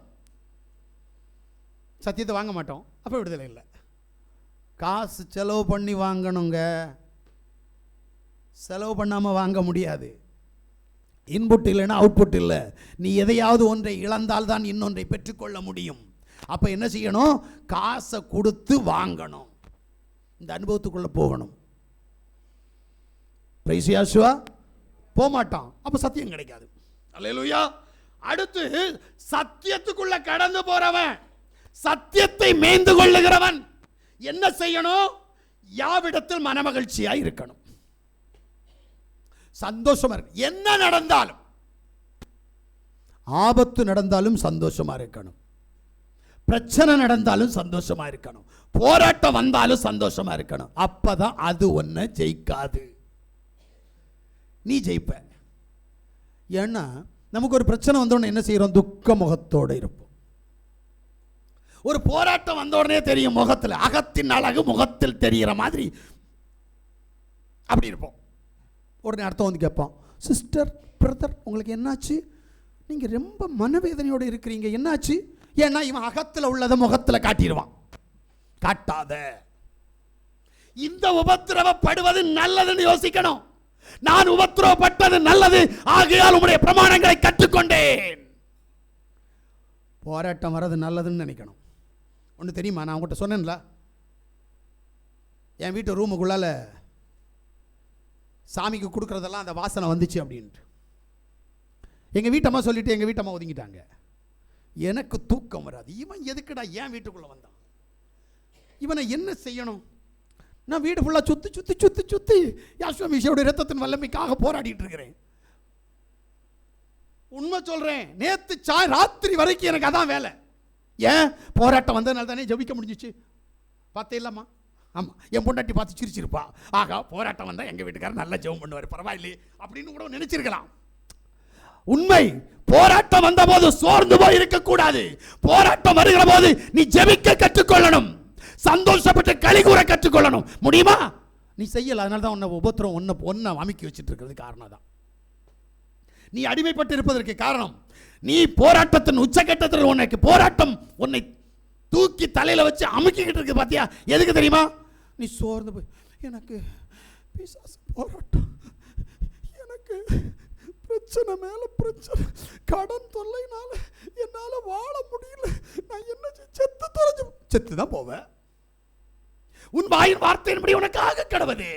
சத்தியத்தை வாங்க மாட்டோம், அப்ப விடுதலை இல்லை. காசு செலவு பண்ணி வாங்கணுங்க. செலவு பண்ணாம வாங்க முடியாது. இன்புட் இல்லைன்னா அவுட்புட் இல்லை. நீ எதையாவது ஒன்றை இழந்தால் தான் இன்னொன்றை பெற்றுக்கொள்ள முடியும். அப்ப என்ன செய்யணும்? காசை கொடுத்து வாங்கணும். இந்த அனுபவத்துக்குள்ள போகணும். பிரைஸ் யாசுவா போக மாட்டான், அப்ப சத்தியம் கிடைக்காது. அல்லேலூயா. அடுத்து சத்தியத்துக்குள்ள கடந்து போறவன், சத்தியத்தை மேய்ந்து கொள்ளுகிறவன் என்ன செய்யணும்? யாவிடத்தில் மனமகிழ்ச்சியா இருக்கணும், சந்தோஷமா இருக்கு. என்ன நடந்தாலும், ஆபத்து நடந்தாலும் சந்தோஷமா இருக்கணும், பிரச்சனை நடந்தாலும் சந்தோஷமா இருக்கணும், போராட்டம் வந்தாலும் சந்தோஷமா இருக்கணும். அப்பதான் அது ஒன்ன ஜெயிக்காது, நீ ஜெயிப்ப. ஏன்னா நமக்கு ஒரு பிரச்சனை வந்தோடனே என்ன செய்யறோம்? துக்க முகத்தோடு இருப்போம். ஒரு போராட்டம் வந்த உடனே தெரியும் முகத்தில், அகத்தின் அழகு முகத்தில் தெரிகிற மாதிரி அப்படி இருப்போம். உடனே அர்த்தம் வந்து கேட்போம், சிஸ்டர் பிரதர் உங்களுக்கு என்னாச்சு? நீங்க ரொம்ப மனவேதனையோடு இருக்கிறீங்க, என்னாச்சு? ஏன்னா இவன் அகத்தில் உள்ளதை முகத்தில் காட்டிடுவான். காட்டாத. இந்த உபத்திரவப்படுவது நல்லதுன்னு யோசிக்கணும். நான் உபத்திரவப்பட்டது நல்லது, ஆகையால் உம்முடைய பிரமாணங்களை கற்றுக்கொண்டேன். போராட்டம் வர்றது நல்லதுன்னு நினைக்கணும். ஒன்று தெரியுமா? நான் உங்கள்கிட்ட சொன்னேன்ல, என் வீட்டு ரூமுக்குள்ளால சாமிக்கு கொடுக்குறதெல்லாம் அந்த வாசனை வந்துச்சு அப்படின்ட்டு எங்கள் வீட்டம்மா சொல்லிட்டு எங்கள் வீட்டம்மா ஒதுங்கிட்டாங்க. எனக்கு தூக்கம் வராது. இவன் எதுக்குடா என் வீட்டுக்குள்ளே வந்தான்? இவனை என்ன செய்யணும்? நான் வீடு ஃபுல்லாக சுற்றி சுற்றி சுற்றி சுற்றி யாசுவா மீஷாவுடைய ரத்தத்தின் வல்லமைக்காக போராடிட்டு இருக்கிறேன். உண்மை சொல்கிறேன், நேற்று ராத்திரி வரைக்கும் எனக்கு அதான் வேலை. ஏன்? போராட்டம் வந்ததுனால தானே ஜெபிக்க முடிஞ்சிச்சு. பார்த்தே இல்லம்மா? ஆமாம், என் பொண்டாட்டி பார்த்து சிரிச்சிருப்பா, ஆகா போராட்டம் வந்தால் எங்கள் வீட்டுக்காரர் நல்லா ஜெபம் பண்ணுவார், பரவாயில்லையே அப்படின்னு கூட நினச்சிருக்கலாம். உண்மை. போராட்டம் வந்த போது சோர்ந்து போய் இருக்க கூடாது. போராட்டம் வருகிற போது நீ ஜெபிக்க கற்றுக்கொள்ளணும், சந்தோஷப்பட்டு களி கூற கற்றுக்கொள்ளணும். முடியுமா? நீ செய்யல, அதனால தான் உன்னை உபத்திரம் ஒன்ன அமைக்கி வச்சுட்டு இருக்கிறது காரணம் தான். நீ அடிமைப்பட்டு இருப்பதற்கு காரணம் நீ போராட்டத்தின் உச்சகட்டத்தில் உனக்கு போராட்டம் உன்னை தூக்கி தலையில வச்சு அமுக்கிக்கிட்டு இருக்கு. பாத்தியா? எதுக்கு தெரியுமா? நீ சோர்ந்து போய் எனக்கு பிசாசு போராட்டம், எனக்கு பிரச்சனை மேல பிரச்சனை, கடன் தொல்லைனால என்னால வாழ முடியல, நான் என்ன செத்து தொலைஞ்சு செத்து தான் போவேன். உன் வாயின் வார்த்தையின்படி உனக்கு ஆக கடவுது.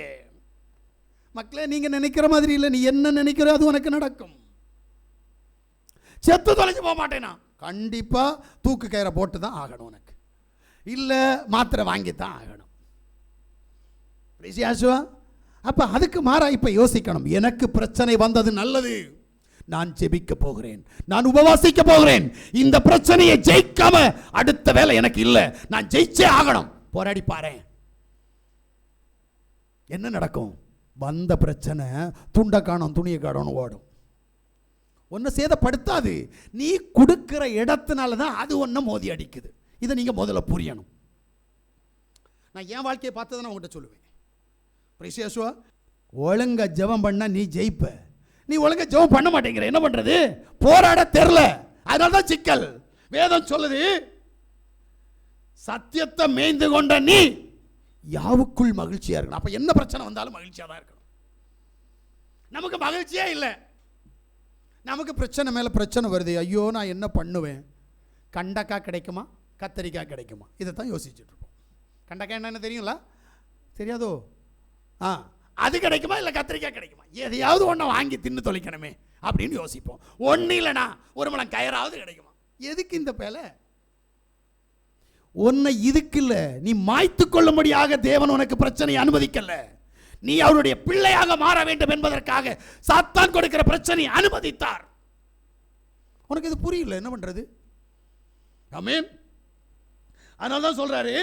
மக்களே, நீங்க நினைக்கிற மாதிரி இல்லை. நீ என்ன நினைக்கிற அது உனக்கு நடக்கும். செத்து தொலைஞ்சு போக மாட்டேனா? கண்டிப்பா தூக்கு கயிறை போட்டு தான் ஆகணும். உனக்கு இல்ல மாத்திரை வாங்கித்தான் ஆகணும். அப்ப அதுக்கு மாறா இப்ப யோசிக்கணும். எனக்கு பிரச்சனை வந்தது நல்லது, நான் ஜெபிக்க போகிறேன், நான் உபவாசிக்க போகிறேன். இந்த பிரச்சனையை ஜெயிக்காம அடுத்த வேலை எனக்கு இல்ல, நான் ஜெயிச்சே ஆகணும். போராடி பாரு, என்ன நடக்கும்? வந்த பிரச்சனை துண்ட காணும் துணியை காணும் ஓடும். ஒன்ன சேதப்படுத்தாது. நீ கொடுக்கிற இடத்தினால தான் அது ஒன்ன மோதி அடிக்குது. இதை நீங்க முதல்ல புரியணும். நான் என் வாழ்க்கையை பார்த்ததை உங்கள்கிட்ட சொல்லுவேன். பிரிசியசுவா, ஒழுங்கா ஜெபம் பண்ணா நீ ஜெயிப்ப. நீ ஒழுங்கா ஜெபம் பண்ண மாட்டேங்கிற, என்ன பண்றது? போராட தெரியல, அதனால தான் சிக்கல். வேதம் சொல்லுது, சத்தியத்தை மேய்ந்து கொண்ட நீ யாவுக்குள் மகிழ்ச்சியா இருக்கணும். அப்ப என்ன பிரச்சனை வந்தாலும் மகிழ்ச்சியா தான் இருக்கணும். நமக்கு மகிழ்ச்சியே இல்லை. நமக்கு பிரச்சனை மேல பிரச்சனை வருது. ஐயோ நான் என்ன பண்ணுவேன்? கண்டக்காய் கிடைக்குமா கத்தரிக்காய் கிடைக்குமா? இதைத்தான் யோசிச்சுட்டு இருப்போம். கண்டக்காய் என்னன்னு தெரியுங்களா? தெரியாதோ? அது கிடைக்குமா இல்லை கத்திரிக்காய் கிடைக்குமா? எதையாவது ஒன்றை வாங்கி தின்னு தொலைக்கணுமே அப்படின்னு யோசிப்போம். ஒன்றும் இல்லைனா ஒரு மலம் கயராவது கிடைக்குமா? எதுக்கு இந்த பேலை? உன்னை இதுக்கு இல்லை, நீ மாய்த்து கொள்ளும்படியாக தேவன் உனக்கு பிரச்சனையை அனுமதிக்கல. நீ அவருடைய பிள்ளையாக மாற வேண்டும் என்பதற்காக சாத்தான் கொடுக்கிற பிரச்சனையை அனுமதித்தார். உனக்கு இது புரியல, என்ன பண்றது? ஆமென். அதனால்தான் சொல்றாரு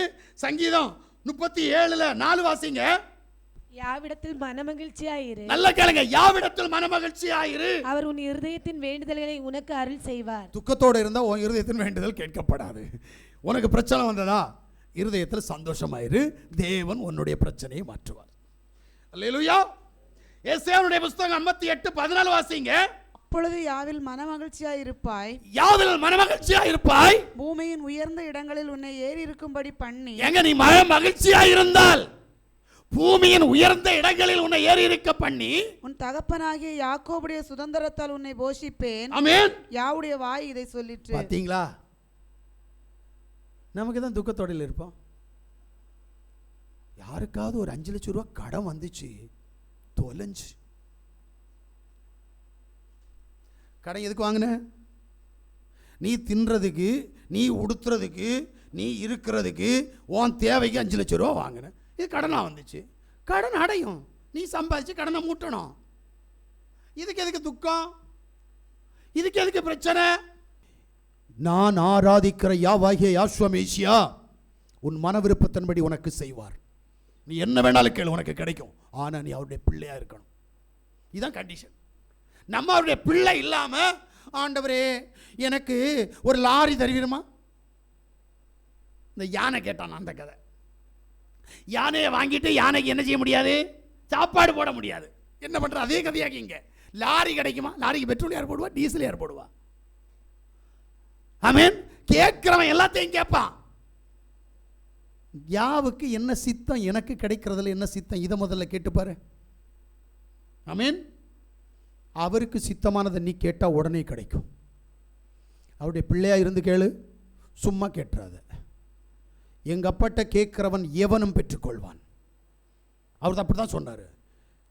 சங்கீதம் 37:4 வாசிங்க. யாவிடத்தில் மனமகிழ்ச்சியாயிரு. நல்ல கேளுங்க. யாவிடத்தில் மனமகிழ்ச்சியாயிரு. அவர் உன் இருதயத்தின் வேண்டுதல்களை உனக்கு அருள் செய்வார். துக்கத்தோடு இருந்தா உன் இருதயத்தின் வேண்டுதல் கேட்கப்படாது. உனக்கு பிரச்சனை வந்ததா, இருதயத்தில் சந்தோஷமாயிரு. தேவன் உன்னுடைய பிரச்சனையை மாற்றுவார். அல்லேலூயா. எசேக்கியேலுடைய புத்தகம் 58:14 வாசிங்க. அப்பொழுது யாவில் மனமகிழ்ச்சியாய் இருப்பாய். யாவில் மனமகிழ்ச்சியாய் இருப்பாய். பூமியின் உயர்ந்த இடங்களில் உன்னை ஏறி இருக்கும்படி பண்ணி. எங்க நீ மனமகிழ்ச்சியாய் இருந்தால் பூமியின் உயர்ந்த இடங்களில் உன்னை ஏறி இருக்க பண்ணி உன் தகப்பனாகிய யாக்கோபுடைய சுதந்திரத்தால் உன்னை போஷிப்பேன். ஆமென். யாவுடைய வாய் இதை சொல்லிற்று. பாத்தீங்களா? நமக்கு தான் துக்கத்தோடையில் இருப்போம். யாருக்காவது ஒரு 5 லட்சம் ரூபாய் கடன் வந்துச்சு, தொலைஞ்சு. கடன் எதுக்கு வாங்கின? நீ தின்றதுக்கு, நீ உடுத்துறதுக்கு, நீ இருக்கிறதுக்கு, உன் தேவைக்கு 5 லட்சம் ரூபா வாங்கின. இது கடனா வந்துச்சு. கடன் அடையும். நீ சம்பாதிச்சு கடனை மூட்டணும். இதுக்கு எதுக்கு துக்கம்? இதுக்கு எதுக்கு பிரச்சனை? நான் ஆராதிக்கிற யாவாகிய யாஷ்வா மேசியா உன் மன விருப்பத்தின்படி உனக்கு செய்வார். நீ என்ன வேணாலும் கேளு, உனக்கு கிடைக்கும். ஆனா நீ அவருடைய பிள்ளையா இருக்கணும். இதுதான் கண்டிஷன். நம்ம அவருடைய பிள்ளை இல்லாம, ஆண்டவரே எனக்கு ஒரு லாரி தருவீருமா? இந்த யானை கேட்டான் அந்த கதை. யானையை வாங்கிட்டு யானைக்கு என்ன செய்ய முடியாது? சாப்பாடு போட முடியாது. என்ன பண்ற? அதே கதையாக இங்க. லாரி கிடைக்குமா? லாரிக்கு பெட்ரோல் யார் போடுவா? டீசல் யார் போடுவா? ஆமென். கேட்கிறவன் எல்லாத்தையும் கேட்பான். யாவுக்கு என்ன சித்தம், எனக்கு கிடைக்கிறதுல என்ன சித்தம், இதை முதல்ல கேட்டுப்பாரு. ஆமென். அவருக்கு சித்தமானதை நீ கேட்டா உடனே கிடைக்கும். அவருடைய பிள்ளையா இருந்து கேளு, சும்மா கேட்டுறாத. எங்க அப்பாட்ட கேட்கிறவன் எவனும் பெற்றுக்கொள்வான். அவர் அப்படிதான் சொன்னாரு.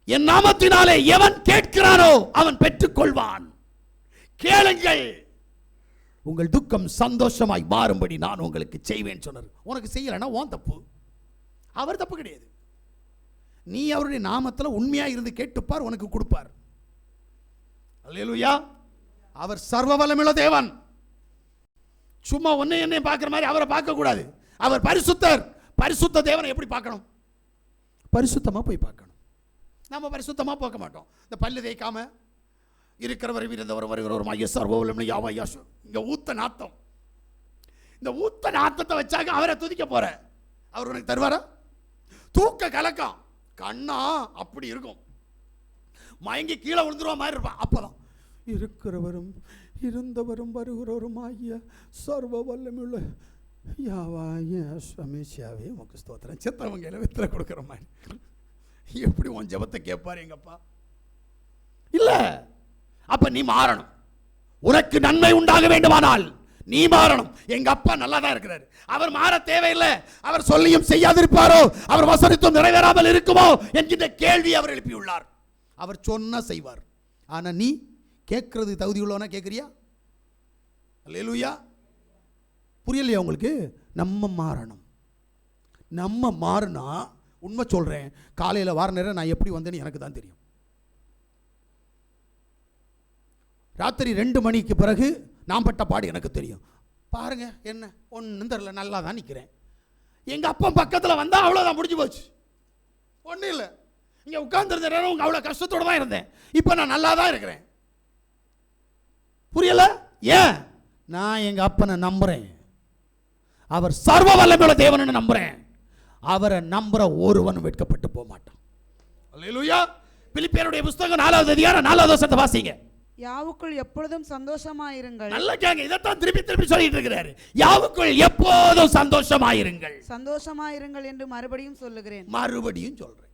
என் நாமத்தினாலே எவன் கேட்கிறானோ அவன் பெற்றுக்கொள்வான். கேளுங்கள், உங்கள் துக்கம் சந்தோஷமாய் மாறும்படி நான் உங்களுக்கு செய்வேன் சொன்னார். உனக்கு செய்யலைன்னா உன் தப்பு, அவர் தப்பு கிடையாது. நீ அவருடைய நாமத்தில் உண்மையா இருந்து கேட்டுப்பார், உனக்கு கொடுப்பார். அல்லேலூயா. அவர் சர்வ வல்லமையுள்ள தேவன். சும்மா ஒன்னை என்னை பார்க்கிற மாதிரி அவரை பார்க்க கூடாது. அவர் பரிசுத்தர். பரிசுத்த தேவனை எப்படி பார்க்கணும்? பரிசுத்தமா போய் பார்க்கணும். நம்ம பரிசுத்தமா பார்க்க மாட்டோம். இந்த பல்லு தேய்க்காம இருக்கிறவர் இருந்தவர் வருகிறவருமாகிய சர்வவல்லமை யாவை யாசு. இங்க ஊத்த நாத்தம், இந்த ஊத்த நாத்தத்தை வச்சாக்க அவரை துதிக்க போற. அவர் உனக்கு தருவாரா? தூக்க கலக்கம், கண்ணா அப்படி இருக்கும், மயங்கி கீழே விழுந்துருவா மாதிரி இருப்பான். அப்பதான் இருக்கிறவரும் இருந்தவரும் வருகிறவருமாகிய சர்வ வல்லமையுள்ள யாவாய சமேஷாவே உமக்கு ஸ்தோத்திரம். சித்தவங்க வித்திர கொடுக்குற மாதிரி எப்படி உன் ஜெபத்தை கேட்பாரு எங்கப்பா? இல்ல, அப்ப நீ மாறணும். உனக்கு நன்மை உண்டாக வேண்டுமானால் நீ மாறணும். எங்க அப்பா நல்லா தான் இருக்கிறாரு, அவர் மாற தேவையில்லை. அவர் சொல்லியும் செய்யாதிருப்பாரோ, அவர் வசனித்தும் நிறைவேறாமல் இருக்குமோ என்கின்ற கேள்வி அவர் எழுப்பியுள்ளார். அவர் சொன்னா செய்வார். ஆனா நீ கேட்கறது தகுதி உள்ளவனா கேட்குறியா? அல்லேலூயா. புரியலையா உங்களுக்கு? நம்ம மாறணும். நம்ம மாறினா, உண்மை சொல்றேன், காலையில் வார நேரம் நான் எப்படி வந்தேன்னு எனக்கு தான் தெரியும். ராத்திரி 2 மணிக்கு பிறகு நான் பட்ட பாடு எனக்கு தெரியும். பாருங்க, என்ன ஒன்றும் தெரியல, நல்லா தான் நிற்கிறேன். எங்க அப்பா பக்கத்தில் வந்தா அவ்வளோதான், முடிஞ்சு போச்சு. ஒன்றும் இல்லை, இங்கே உட்கார்ந்துருந்த நேரம் அவ்வளோ கஷ்டத்தோடு தான் இருந்தேன். இப்போ நான் நல்லா தான் இருக்கிறேன். புரியல? ஏன்? நான் எங்க அப்பனை நம்புறேன். அவர் சர்வ வல்லமையுள்ள தேவன் நம்புறேன். அவரை நம்புற ஒருவன் வெட்கப்பட்டு போக மாட்டான். அல்லேலூயா. பிலிப்பியருடைய புத்தகம் 4வது அதிகாரம் 4வது வசனத்தை வாசிங்க. யாவுக்குள் எப்பொழுதும் சந்தோஷமாயிருங்கள். நல்ல கேங்க, இதைத்தான் திருப்பி திருப்பி சொல்லிட்டு இருக்கிறாரு. யாவுக்குள் எப்போதும் சந்தோஷமாயிருங்கள். சந்தோஷமாயிருங்கள் என்று மறுபடியும் சொல்லுகிறேன். மறுபடியும் சொல்றேன்.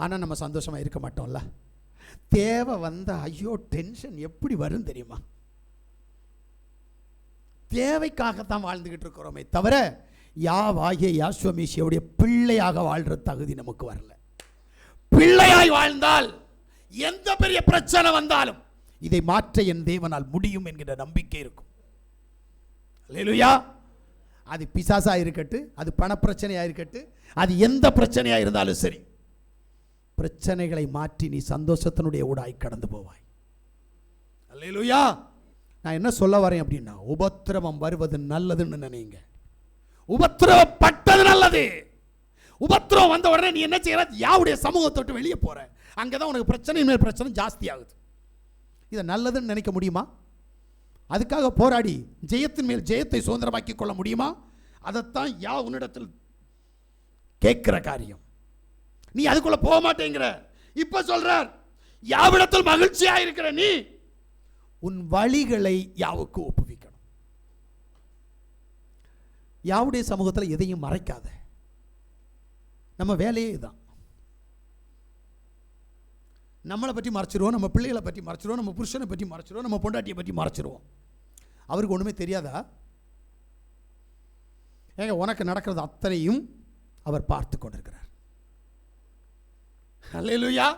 ஆனா நம்ம சந்தோஷமா இருக்க மாட்டோம்ல. தேவை வந்தா ஐயோ டென்ஷன் எப்படி வரும் தெரியுமா? தேவைக்காகத்தான் வாழ்ந்துகிட்டு இருக்கிறோமே தவிர யாவாகிய யாஸ்வமேசியுடைய பிள்ளையாக வாழ்ற தகுதி நமக்கு வரல. பிள்ளையாய் வாழ்ந்தால் எந்த பெரிய பிரச்சனை வந்தாலும் இதை மாற்ற என் தேவனால் முடியும் என்கிற நம்பிக்கை இருக்கும். அல்லேலூயா. அது பிசாசா இருக்கட்டு, அது பணப்பிரச்சனையா இருக்கட்டு, அது எந்த பிரச்சனையா இருந்தாலும் சரி, பிரச்சனைகளை மாற்றி நீ சந்தோஷத்தினுடைய ஊடாய் கடந்து போவாய். அல்லேலூயா. நான் என்ன சொல்ல வரேன் அப்படின்னா, உபத்திரவம் வருவது நல்லதுன்னு நினைங்க. உபத்திரவப்பட்டது நல்லது. உபத்திரவம் வந்த உடனே நீ என்ன செய்யற? யாவுடைய சமூகத்தை விட்டு வெளியே போற. அங்கதான் உனக்கு பிரச்சனை மேல் பிரச்சனை ஜாஸ்தி ஆகுது. இதை நல்லதுன்னு நினைக்க முடியுமா? அதுக்காக போராடி ஜெயத்தின் மேல் ஜெயத்தை சுதந்திரமாக்கி கொள்ள முடியுமா? அதைத்தான் யா உன்னிடத்தில் கேட்கிற காரியம். நீ அதுக்குள்ள போக மாட்டேங்கிற. இப்ப சொல்றார், யாவிடத்தில் மகிழ்ச்சியா இருக்கிற நீ உன் வழிகளை யாவுக்கு ஒப்புவிக்கணும். யாவுடைய சமூகத்தில் எதையும் மறைக்காத. நம்ம வேலையே இதுதான். நம்மளை பற்றி மறைச்சிருவோம், நம்ம பிள்ளைகளை பற்றி மறைச்சிருவோம், நம்ம புருஷனை பற்றி மறைச்சிருவோம், நம்ம பொண்டாட்டியை பற்றி மறைச்சிருவோம். அவருக்கு ஒன்றுமே தெரியாதா? ஏங்க, உனக்கு நடக்கிறது அத்தனையும் அவர் பார்த்து கொண்டிருக்கிறார். அல்லேலூயா.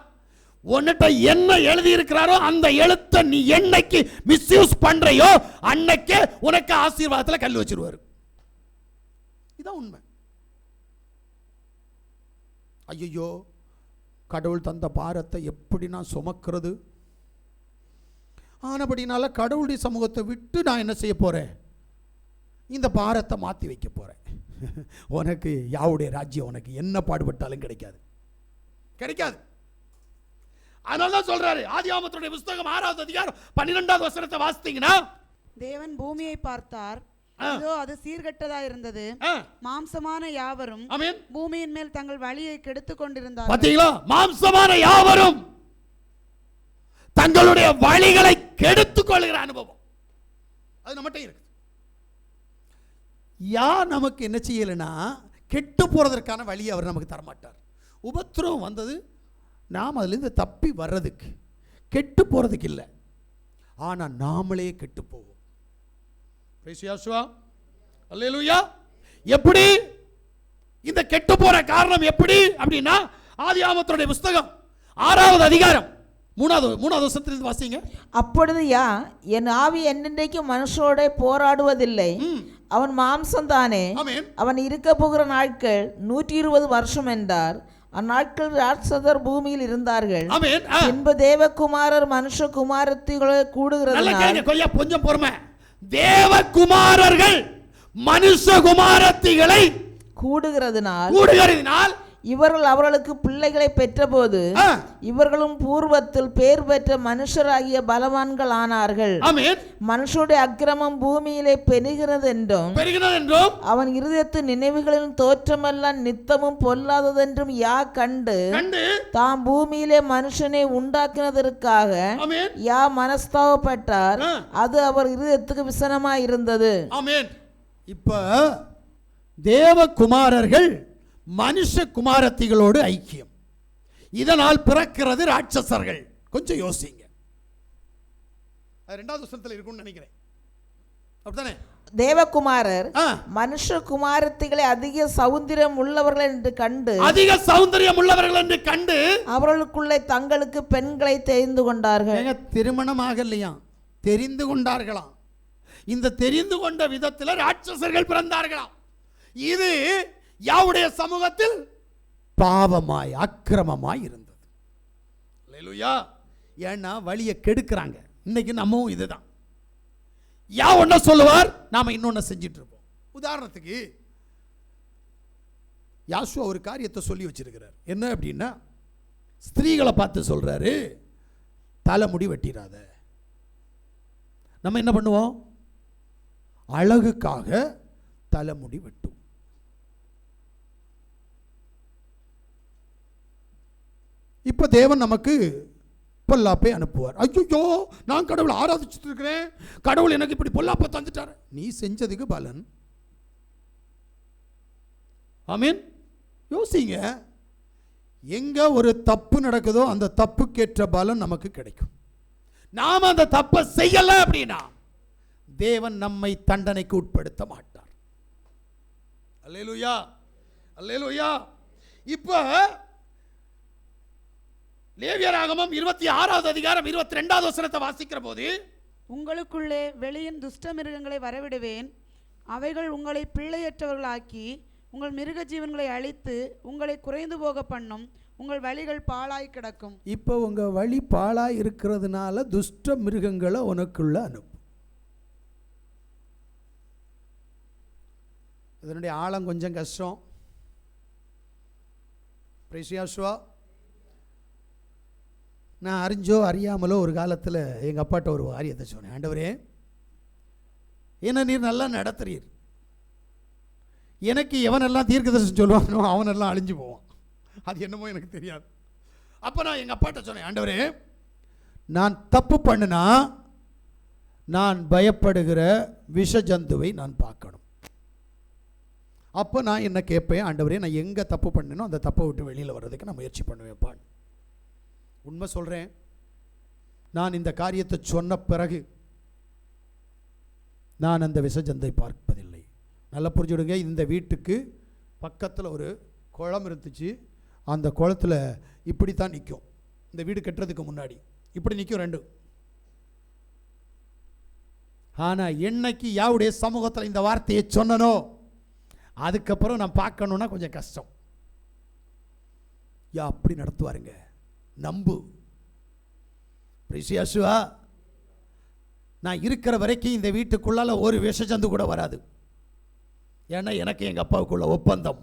உன்னிட்ட என்ன எழுதி இருக்கிறாரோ அந்த எழுத்தை நீ என்னைக்கு மிஸ்யூஸ் பண்றையோ அன்னைக்கே உனக்கு ஆசீர்வாதத்தில் கல் வச்சிருவாரு. இதான் உண்மை. ஐயோ, கடவுள் தந்த பாரத்தை எப்படி நான் சுமக்கிறது? ஆனபடினால கடவுளுடைய சமூகத்தை விட்டு நான் என்ன செய்ய போறேன்? இந்த பாரத்தை மாற்றி வைக்க போறேன். உனக்கு யாவுடைய ராஜ்யம் உனக்கு என்ன பாடுபட்டாலும் கிடைக்காது, கிடைக்காது. அதனாலதான் சொல்றாரு, ஆதியாகமத்தினுடைய புத்தகம் 6வது அதிகாரம் 12வது வசனத்தை வாசித்தீங்கன்னா, தேவன் பூமியை பார்த்தார், இதோ அது சீர்கெட்டதா இருந்தது, மாம்சமான யாவரும் பூமியின் மேல் தங்கள் வழியை கெடுத்துக் கொண்டிருந்தார்கள். பாத்தீங்களா? மாம்சமான யாவரும் தங்களுடைய வழிகளை கெடுத்துக் கொள்கிற அனுபவம் அது நம்மகிட்ட இருக்கு. யார் நமக்கு என்ன செய்யலைன்னா, கெட்டு போறதற்கான வழியை அவர் நமக்கு தரமாட்டார். உபத்திரவம் வந்தது நாம் அதிலிருந்து தப்பி வர்றதுக்கு, கெட்டு போறதுக்கு இல்லை. ஆனா நாமளே கெட்டு போவோம். அல்லேலூயா. எப்படி இந்த கெட்டு போற காரணம் எப்படி அப்படின்னா, ஆதியாகமத்தினுடைய புத்தகம் 6வது அதிகாரம் 3வது வசனத்திலிருந்து வாசிங்க. அப்பொழுது என் ஆவி என்னென்றைக்கும் மனுஷரோட போராடுவதில்லை, அவன் மாம்சம் தானே, அவன் இருக்க போகிற நாட்கள் 120 வருஷம் என்றார். அந்நாட்கள் ராட்சதர் பூமியில் இருந்தார்கள். பின்பு தேவகுமாரர் மனுஷகுமாரத்திகளை கூடுகிறதுனால, கொஞ்சம் பொறுமை. தேவகுமாரர்கள் மனுஷகுமாரத்திகளை கூடுகிறதுனால் இவர்கள் அவர்களுக்கு பிள்ளைகளை பெற்றபோது இவர்களும் பூர்வத்தில் பேர் பெற்ற மனுஷராகிய பலவான்கள் ஆனார்கள். மனுஷருடைய அக்கிரமம் பூமியிலே பெருகிறது என்றும் அவன் இருதயத்து நினைவுகளின் தோற்றமெல்லாம் நித்தமும் பொல்லாததென்றும் யா கண்டு தாம் பூமியிலே மனுஷனை உண்டாக்கினதற்காக யா மனஸ்தாபப்பட்டார். அது அவர் இருதயத்துக்கு விசனமாய் இருந்தது. இப்ப தேவகுமாரர்கள் மனுஷ குமாரத்திகளோடு ஐக்கியம், இதனால் பிறக்கிறது ராட்சசர்கள். கொஞ்சம் யோசிங்க, இரண்டாவது வசனத்தில் இருக்கும்னு நினைக்கிறேன், அப்படித்தானே? தேவகுமாரர் மனுஷ குமாரத்திகளை அதிக சௌந்தரியம் உள்ளவர்கள் என்று கண்டு அவர்களுக்குள்ளே தங்களுக்கு பெண்களை தெரிந்து கொண்டார்கள். திருமணம் ஆகலையா, தெரிந்து கொண்டார்களாம். இந்த தெரிந்து கொண்ட விதத்தில் ராட்சசர்கள் பிறந்தார்களாம். இது யாவுடைய சமூகத்தில் பாவமாய் அக்கிரமமாய் இருந்தது. அல்லேலூயா. ஏன்னா வழியை கெடுக்கிறாங்க. இன்னைக்கு நம்மவும் இதுதான். யா ஒன்ன சொல்லுவார், நாம இன்னொன்னு செஞ்சிட்டு இருப்போம். உதாரணத்துக்கு யாசுவா ஒரு காரியத்தை சொல்லி வச்சிருக்கிறார். என்ன அப்படின்னா, ஸ்திரீகளை பார்த்து சொல்றாரு, தலைமுடி வெட்டிராத. நம்ம என்ன பண்ணுவோம்? அழகுக்காக தலைமுடி வெட்டும். இப்ப தேவன் நமக்கு பொல்லாப்பை அனுப்புவார். ஐயோ, நான் கடவுளை ஆராதிச்சுட்டு இருக்கிறேன், கடவுள் எனக்கு இப்படி பொல்லாப்பை தந்துட்டார். நீ செஞ்சதுக்கு பலன். ஆமீன். யோசிங்க, எங்க ஒரு தப்பு நடக்குதோ அந்த தப்புக்கேற்ற பலன் நமக்கு கிடைக்கும். நாம அந்த தப்பை செய்யல அப்படின்னா தேவன் நம்மை தண்டனைக்கு உட்படுத்த மாட்டார். அல்லேலூயா, அல்லேலூயா. இப்ப லேவியராகமம் 26வது அதிகாரம் 22வது வசனத்தை வாசிக்கிற போது, உங்களுக்குள்ளே வெளியின் துஷ்ட மிருகங்களை வரவிடுவேன், அவைகள் உங்களை பிள்ளையற்றவர்களாக்கி உங்கள் மிருக ஜீவன்களை அழித்து உங்களை குறைந்து போக பண்ணும், உங்கள் வழிகள் பாழாய் கிடக்கும். இப்போ உங்க வழி பாழாய் இருக்கிறதுனால துஷ்ட மிருகங்களை உனக்குள்ள அனுப்பும். இதனுடைய ஆழம் கொஞ்சம் கஷ்டம். பிரைசியாசுவா, நான் அறிஞ்சோ அறியாமலோ ஒரு காலத்தில் எங்கள் அப்பாட்ட ஒரு காரியத்தை சொன்னேன். ஆண்டவரே, என்ன நீர் நல்லா நடத்துறீர், எனக்கு எவனெல்லாம் தீர்க்கதரிசனம் சொல்லுவானோ அவனெல்லாம் அழிஞ்சு போவான். அது என்னமோ எனக்கு தெரியாது. அப்போ நான் எங்கள் அப்பாட்ட சொன்னேன், ஆண்டவரே, நான் தப்பு பண்ணினா நான் பயப்படுகிற விஷ ஜந்துவை நான் பார்க்கணும். அப்போ நான் என்ன கேட்பேன், ஆண்டவரே, நான் எங்கே தப்பு பண்ணினோ அந்த தப்பை விட்டு வெளியில் வர்றதுக்கு நான் முயற்சி பண்ணுவேன்ப்பான். உண்மை சொல்கிறேன், நான் இந்த காரியத்தை சொன்ன பிறகு நான் அந்த விஷஜந்தை பார்ப்பதில்லை. நல்லா புரிஞ்சுடுங்க. இந்த வீட்டுக்கு பக்கத்தில் ஒரு குளம் இருந்துச்சு. அந்த குளத்தில் இப்படித்தான் நிற்கும். இந்த வீடு கட்டுறதுக்கு முன்னாடி இப்படி நிற்கும் ரெண்டு. ஆனால் என்னைக்கு யாவுடைய சமூகத்தில் இந்த வார்த்தையை சொன்னனோ அதுக்கப்புறம் நான் பார்க்கணுன்னா கொஞ்சம் கஷ்டம். யா அப்படி நடத்துவாருங்க, நம்பு. பிரிசியாசுவா, நான் இருக்கிற வரைக்கும் இந்த வீட்டுக்குள்ளால ஒரு விஷஜந்து கூட வராது. ஏன்னா எனக்கு எங்கள் அப்பாவுக்குள்ள ஒப்பந்தம்.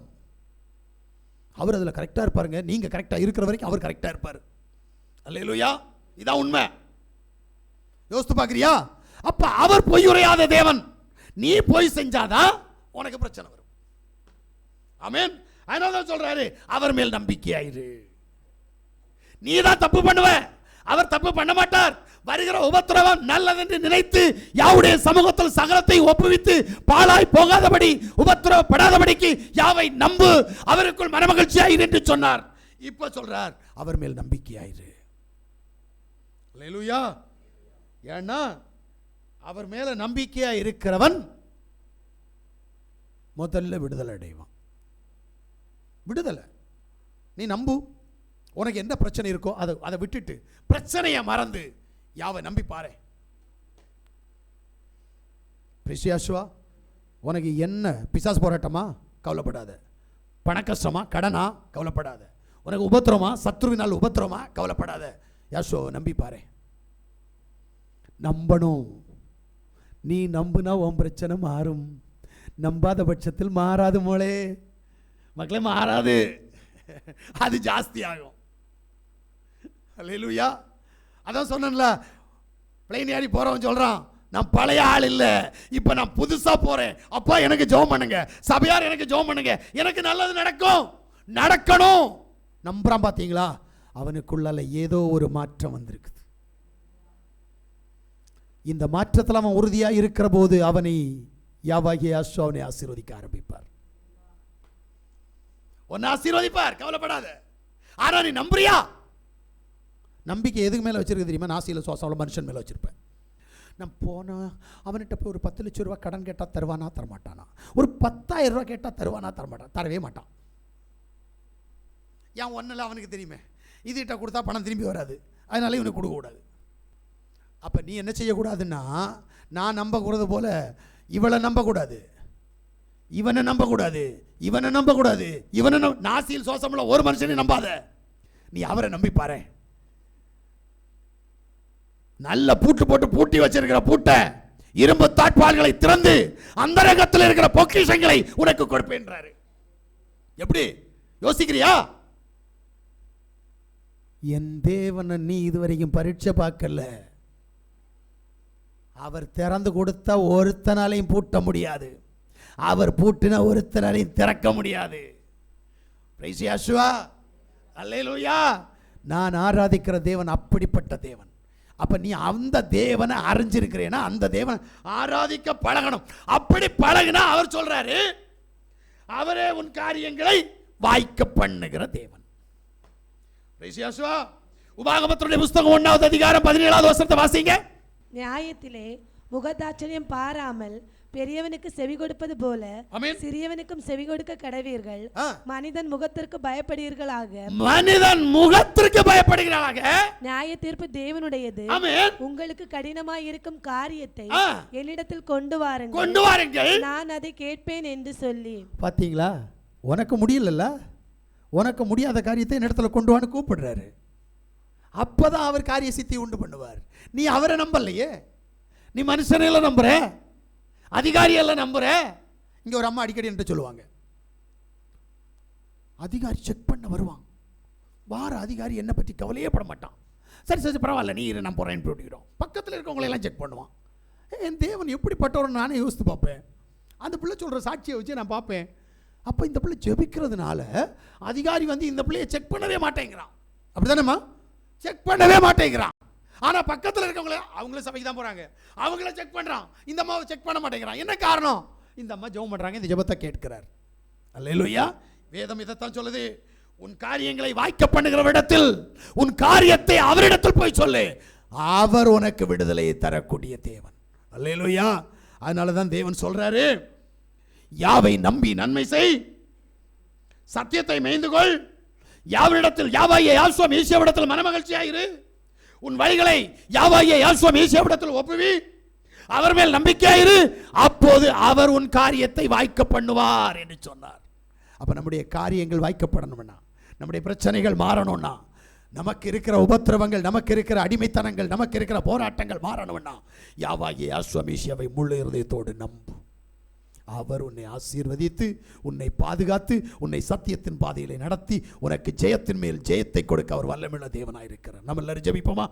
அவர் அதில் கரெக்டாக இருப்பாருங்க. நீங்கள் கரெக்டாக இருக்கிற வரைக்கும் அவர் கரெக்டாக இருப்பார். அல்லேலூயா. இதான் உண்மை. யோசித்து பார்க்குறியா? அப்போ அவர் பொய் உரையாத தேவன். நீ பொய் செஞ்சாதான் உனக்கு பிரச்சனை வரும். ஆமென். அதனால தான் சொல்றாரு, அவர் மேல் நம்பிக்கையாயிரு. நீ தான் தப்பு பண்ணுவ, அவர் தப்பு பண்ண மாட்டார். வருகிற உபத்திரவம் நல்லதென்று நினைத்து யாவுடைய சமூகத்தில் சகலத்தை ஒப்புவித்து பாழாய் போகாதபடி உபத்திரவப்படாதபடிக்கு யாவை நம்பு, அவருக்குள் மனமகிழ்ச்சியாயிரு என்று சொன்னார். இப்ப சொல்றார், அவர் மேல் நம்பிக்கையாயிரு. அல்லேலூயா. ஏன்னா அவர் மேல நம்பிக்கையா இருக்கிறவன் முதல்ல விடுதலை அடைவான். விடுதலை நீ நம்பு. உனக்கு என்ன பிரச்சனை இருக்கோ அதை விட்டுட்டு பிரச்சனையை மறந்து யாவை நம்பி பாரு. பிரிசியாசுவா, உனக்கு என்ன பிசாசு போராட்டமா? கவலைப்படாத. பண கஷ்டமா, கடனா? கவலைப்படாத. உனக்கு உபத்திரமா, சத்ருவினால் உபத்திரமா? கவலைப்படாத. யாசுவை நம்பி பாரு. நம்பணும். நீ நம்புனா உன் பிரச்சனை மாறும். நம்பாத பட்சத்தில் மாறாது. மோளே மக்களே, மாறாது. அது ஜாஸ்தி ஆகும். அல்லேலூயா. அதான் சொன்னேன்ல, பிளைன் ஏறி போறவன் சொல்றான், நான் பழைய ஆள் இல்லை, இப்போ நான் புதுசாக போகிறேன். அப்பா எனக்கு ஜெபம் பண்ணுங்க, சபையார் எனக்கு ஜெபம் பண்ணுங்க, எனக்கு நல்லது நடக்கணும். நம்புறான். பார்த்தீங்களா, அவனுக்குள்ள ஏதோ ஒரு மாற்றம் வந்திருக்குது. இந்த மாற்றத்தில் அவன் உறுதியாக இருக்கிற போது அவனை யாவாகிய யாஷுவா அவனை ஆசீர்வதிக்க ஆரம்பிப்பார். உன்னை ஆசீர்வதிப்பார், கவலைப்படாத. ஆனா நீ நம்புறியா? நம்பிக்கை எதுக்கு மேலே வச்சிருக்க தெரியுமா? நாசியில் சுவாசம் மனுஷன் மேலே வச்சிருப்பேன். நான் போனால் அவன்கிட்ட போய் ஒரு 10 லட்சம் ரூபா கடன் கேட்டால் தருவானா தரமாட்டானா? ஒரு 10,000 ரூபா கேட்டால் தருவானா தரமாட்டான்? தரவே மாட்டான். ஏன் ஒன்றில் அவனுக்கு தெரியுமே, இதுகிட்ட கொடுத்தா பணம் திரும்பி வராது, அதனால இவனுக்கு கொடுக்கக்கூடாது. அப்போ நீ என்ன செய்யக்கூடாதுன்னா, நான் நம்பக்கூடாது போல இவளை நம்பக்கூடாது, இவனை நம்பக்கூடாது, நாசியில் சுவாசமுள்ள ஒரு மனுஷனை நம்பாத, நீ அவரை நம்பிப்பாரு. நல்ல பூட்டு போட்டு பூட்டி வச்சிருக்கிற பூட்டை, இரும்பு தாட்பால்களை திறந்து அந்த ரகத்தில் இருக்கிற பொக்கிஷங்களை உனக்கு கொடுப்பேன்றாரு. எப்படி யோசிக்கிறியா? என் தேவனை நீ இதுவரைக்கும் பரீட்சை பார்க்கல. அவர் திறந்து கொடுத்தா ஒருத்தனாலையும் பூட்ட முடியாது, அவர் பூட்டினா ஒருத்தனாலையும் திறக்க முடியாது. பிரைஸ் யாஷுவா, அல்லேலூயா. நான் ஆராதிக்கிற தேவன் அப்படிப்பட்ட தேவன். அப்ப நீ அந்த தேவனை அறிஞ்சிருக்கிறேன்னா அந்த தேவனை ஆராதிக்க பழகணும். அப்படி பழகினா அவர் சொல்றாரு, அவரே உன் காரியங்களை வாய்க்க பண்ணுகிற தேவன். உபாகமத்தினுடைய புஸ்தகம் 1வது அதிகாரம் 17வது வசனத்தை வாசிங்க. நியாயத்திலே முகதாட்சணியம் பாராமல் பெரியவனுக்கு செவி கொடுப்பது போல சிறியவனுக்கும் செவி கொடுக்க கடவீர்கள். மனிதன் முகத்திற்கு பயப்படுவீர்களாக, நியாய தீர்ப்பு தேவனுடையது. உங்களுக்கு கடினமாய் இருக்கும் காரியத்தை என்னிடத்தில் கொண்டு வாருங்கள், நான் அதை கேட்பேன் என்று சொல்லி. பாத்தீங்களா, உனக்கு முடியல, உனக்கு முடியாத காரியத்தை என்னிடத்துல கொண்டு வான்னு கூப்பிடுறாரு. அப்பதான் அவர் காரிய சித்தி உண்டு பண்ணுவார். நீ அவரை நம்பலையே, நீ மனுஷனையெல்லாம் நம்புற, அதிகாரியெல்லாம் நம்புற. இங்க ஒரு அம்மா அடிக்கடி என்று சொல்லுவாங்க, அதிகாரி செக் பண்ண வருவான், வார அதிகாரி என்னை பற்றி கவலையே பட மாட்டான். சரி பரவாயில்ல, நீ நான் போறேன்னு போட்டுக்கிறோம். பக்கத்தில் இருக்கவங்களை எல்லாம் செக் பண்ணுவான். என் தேவன் எப்படிப்பட்டவன் நானே யோசித்து பார்ப்பேன். அந்த பிள்ளை சொல்ற சாட்சியை வச்சு நான் பார்ப்பேன். அப்போ இந்த பிள்ளை ஜெபிக்கிறதுனால அதிகாரி வந்து இந்த பிள்ளையை செக் பண்ணவே மாட்டேங்கிறான். அப்படிதானேம்மா? செக் பண்ணவே மாட்டேங்கிறான். ஆனா பக்கத்தில் இருக்கவங்கள, அவங்கள சபைக்கு தான் போறாங்க, அவங்கள செக் பண்றான், இந்த அம்மாவை செக் பண்ண மாட்டேங்கிறான். என்ன காரணம்? இந்த அம்மா ஜெபம் பண்றாங்க, இந்த ஜெபத்தை கேட்கிறார். அல்லேலூயா. வேதம் இதைத்தான் சொல்லுது, உன் காரியங்களை வாய்க்க பண்ணுகிற இடத்தில் உன் காரியத்தை அவரிடத்தில் போய் சொல்லு, அவர் உனக்கு விடுதலையை தரக்கூடிய தேவன். அல்லேலூயா. அதனாலதான் தேவன் சொல்றாரு, யாவை நம்பி நன்மை செய், சத்தியத்தை மேய்ந்து கொள், யாவரிடத்தில் யாவாகிய யாசுவா மேசியாவிடத்தில் மனமகிழ்ச்சியாயிரு, உன் வழிகளை யாவாகிய யாசுவா மேசியாவிடத்தில் ஒப்புவி, அவர் மேல் நம்பிக்கையாயிரு, அப்போது அவர் உன் காரியத்தை வாய்க்க பண்ணுவார் என்று சொன்னார். அப்ப நம்முடைய காரியங்கள் வாய்க்கப்படணும்னா, நம்முடைய பிரச்சனைகள் மாறணும்னா, நமக்கு இருக்கிற உபத்திரவங்கள், நமக்கு இருக்கிற அடிமைத்தனங்கள், நமக்கு இருக்கிற போராட்டங்கள் மாறணும்னா, யாவாகிய யாசுவா மேசியாவை முழு இருதயத்தோடு நம்பு. அவர் உன்னை ஆசீர்வதித்து, உன்னை பாதுகாத்து, உன்னை சத்தியத்தின் பாதையிலே நடத்தி, உனக்கு ஜெயத்தின் மேல் ஜெயத்தை கொடுக்க அவர் வல்லமையுள்ள தேவனாயிருக்கிறார். நம்ம எல்லாரும் ஜெபிப்போமா?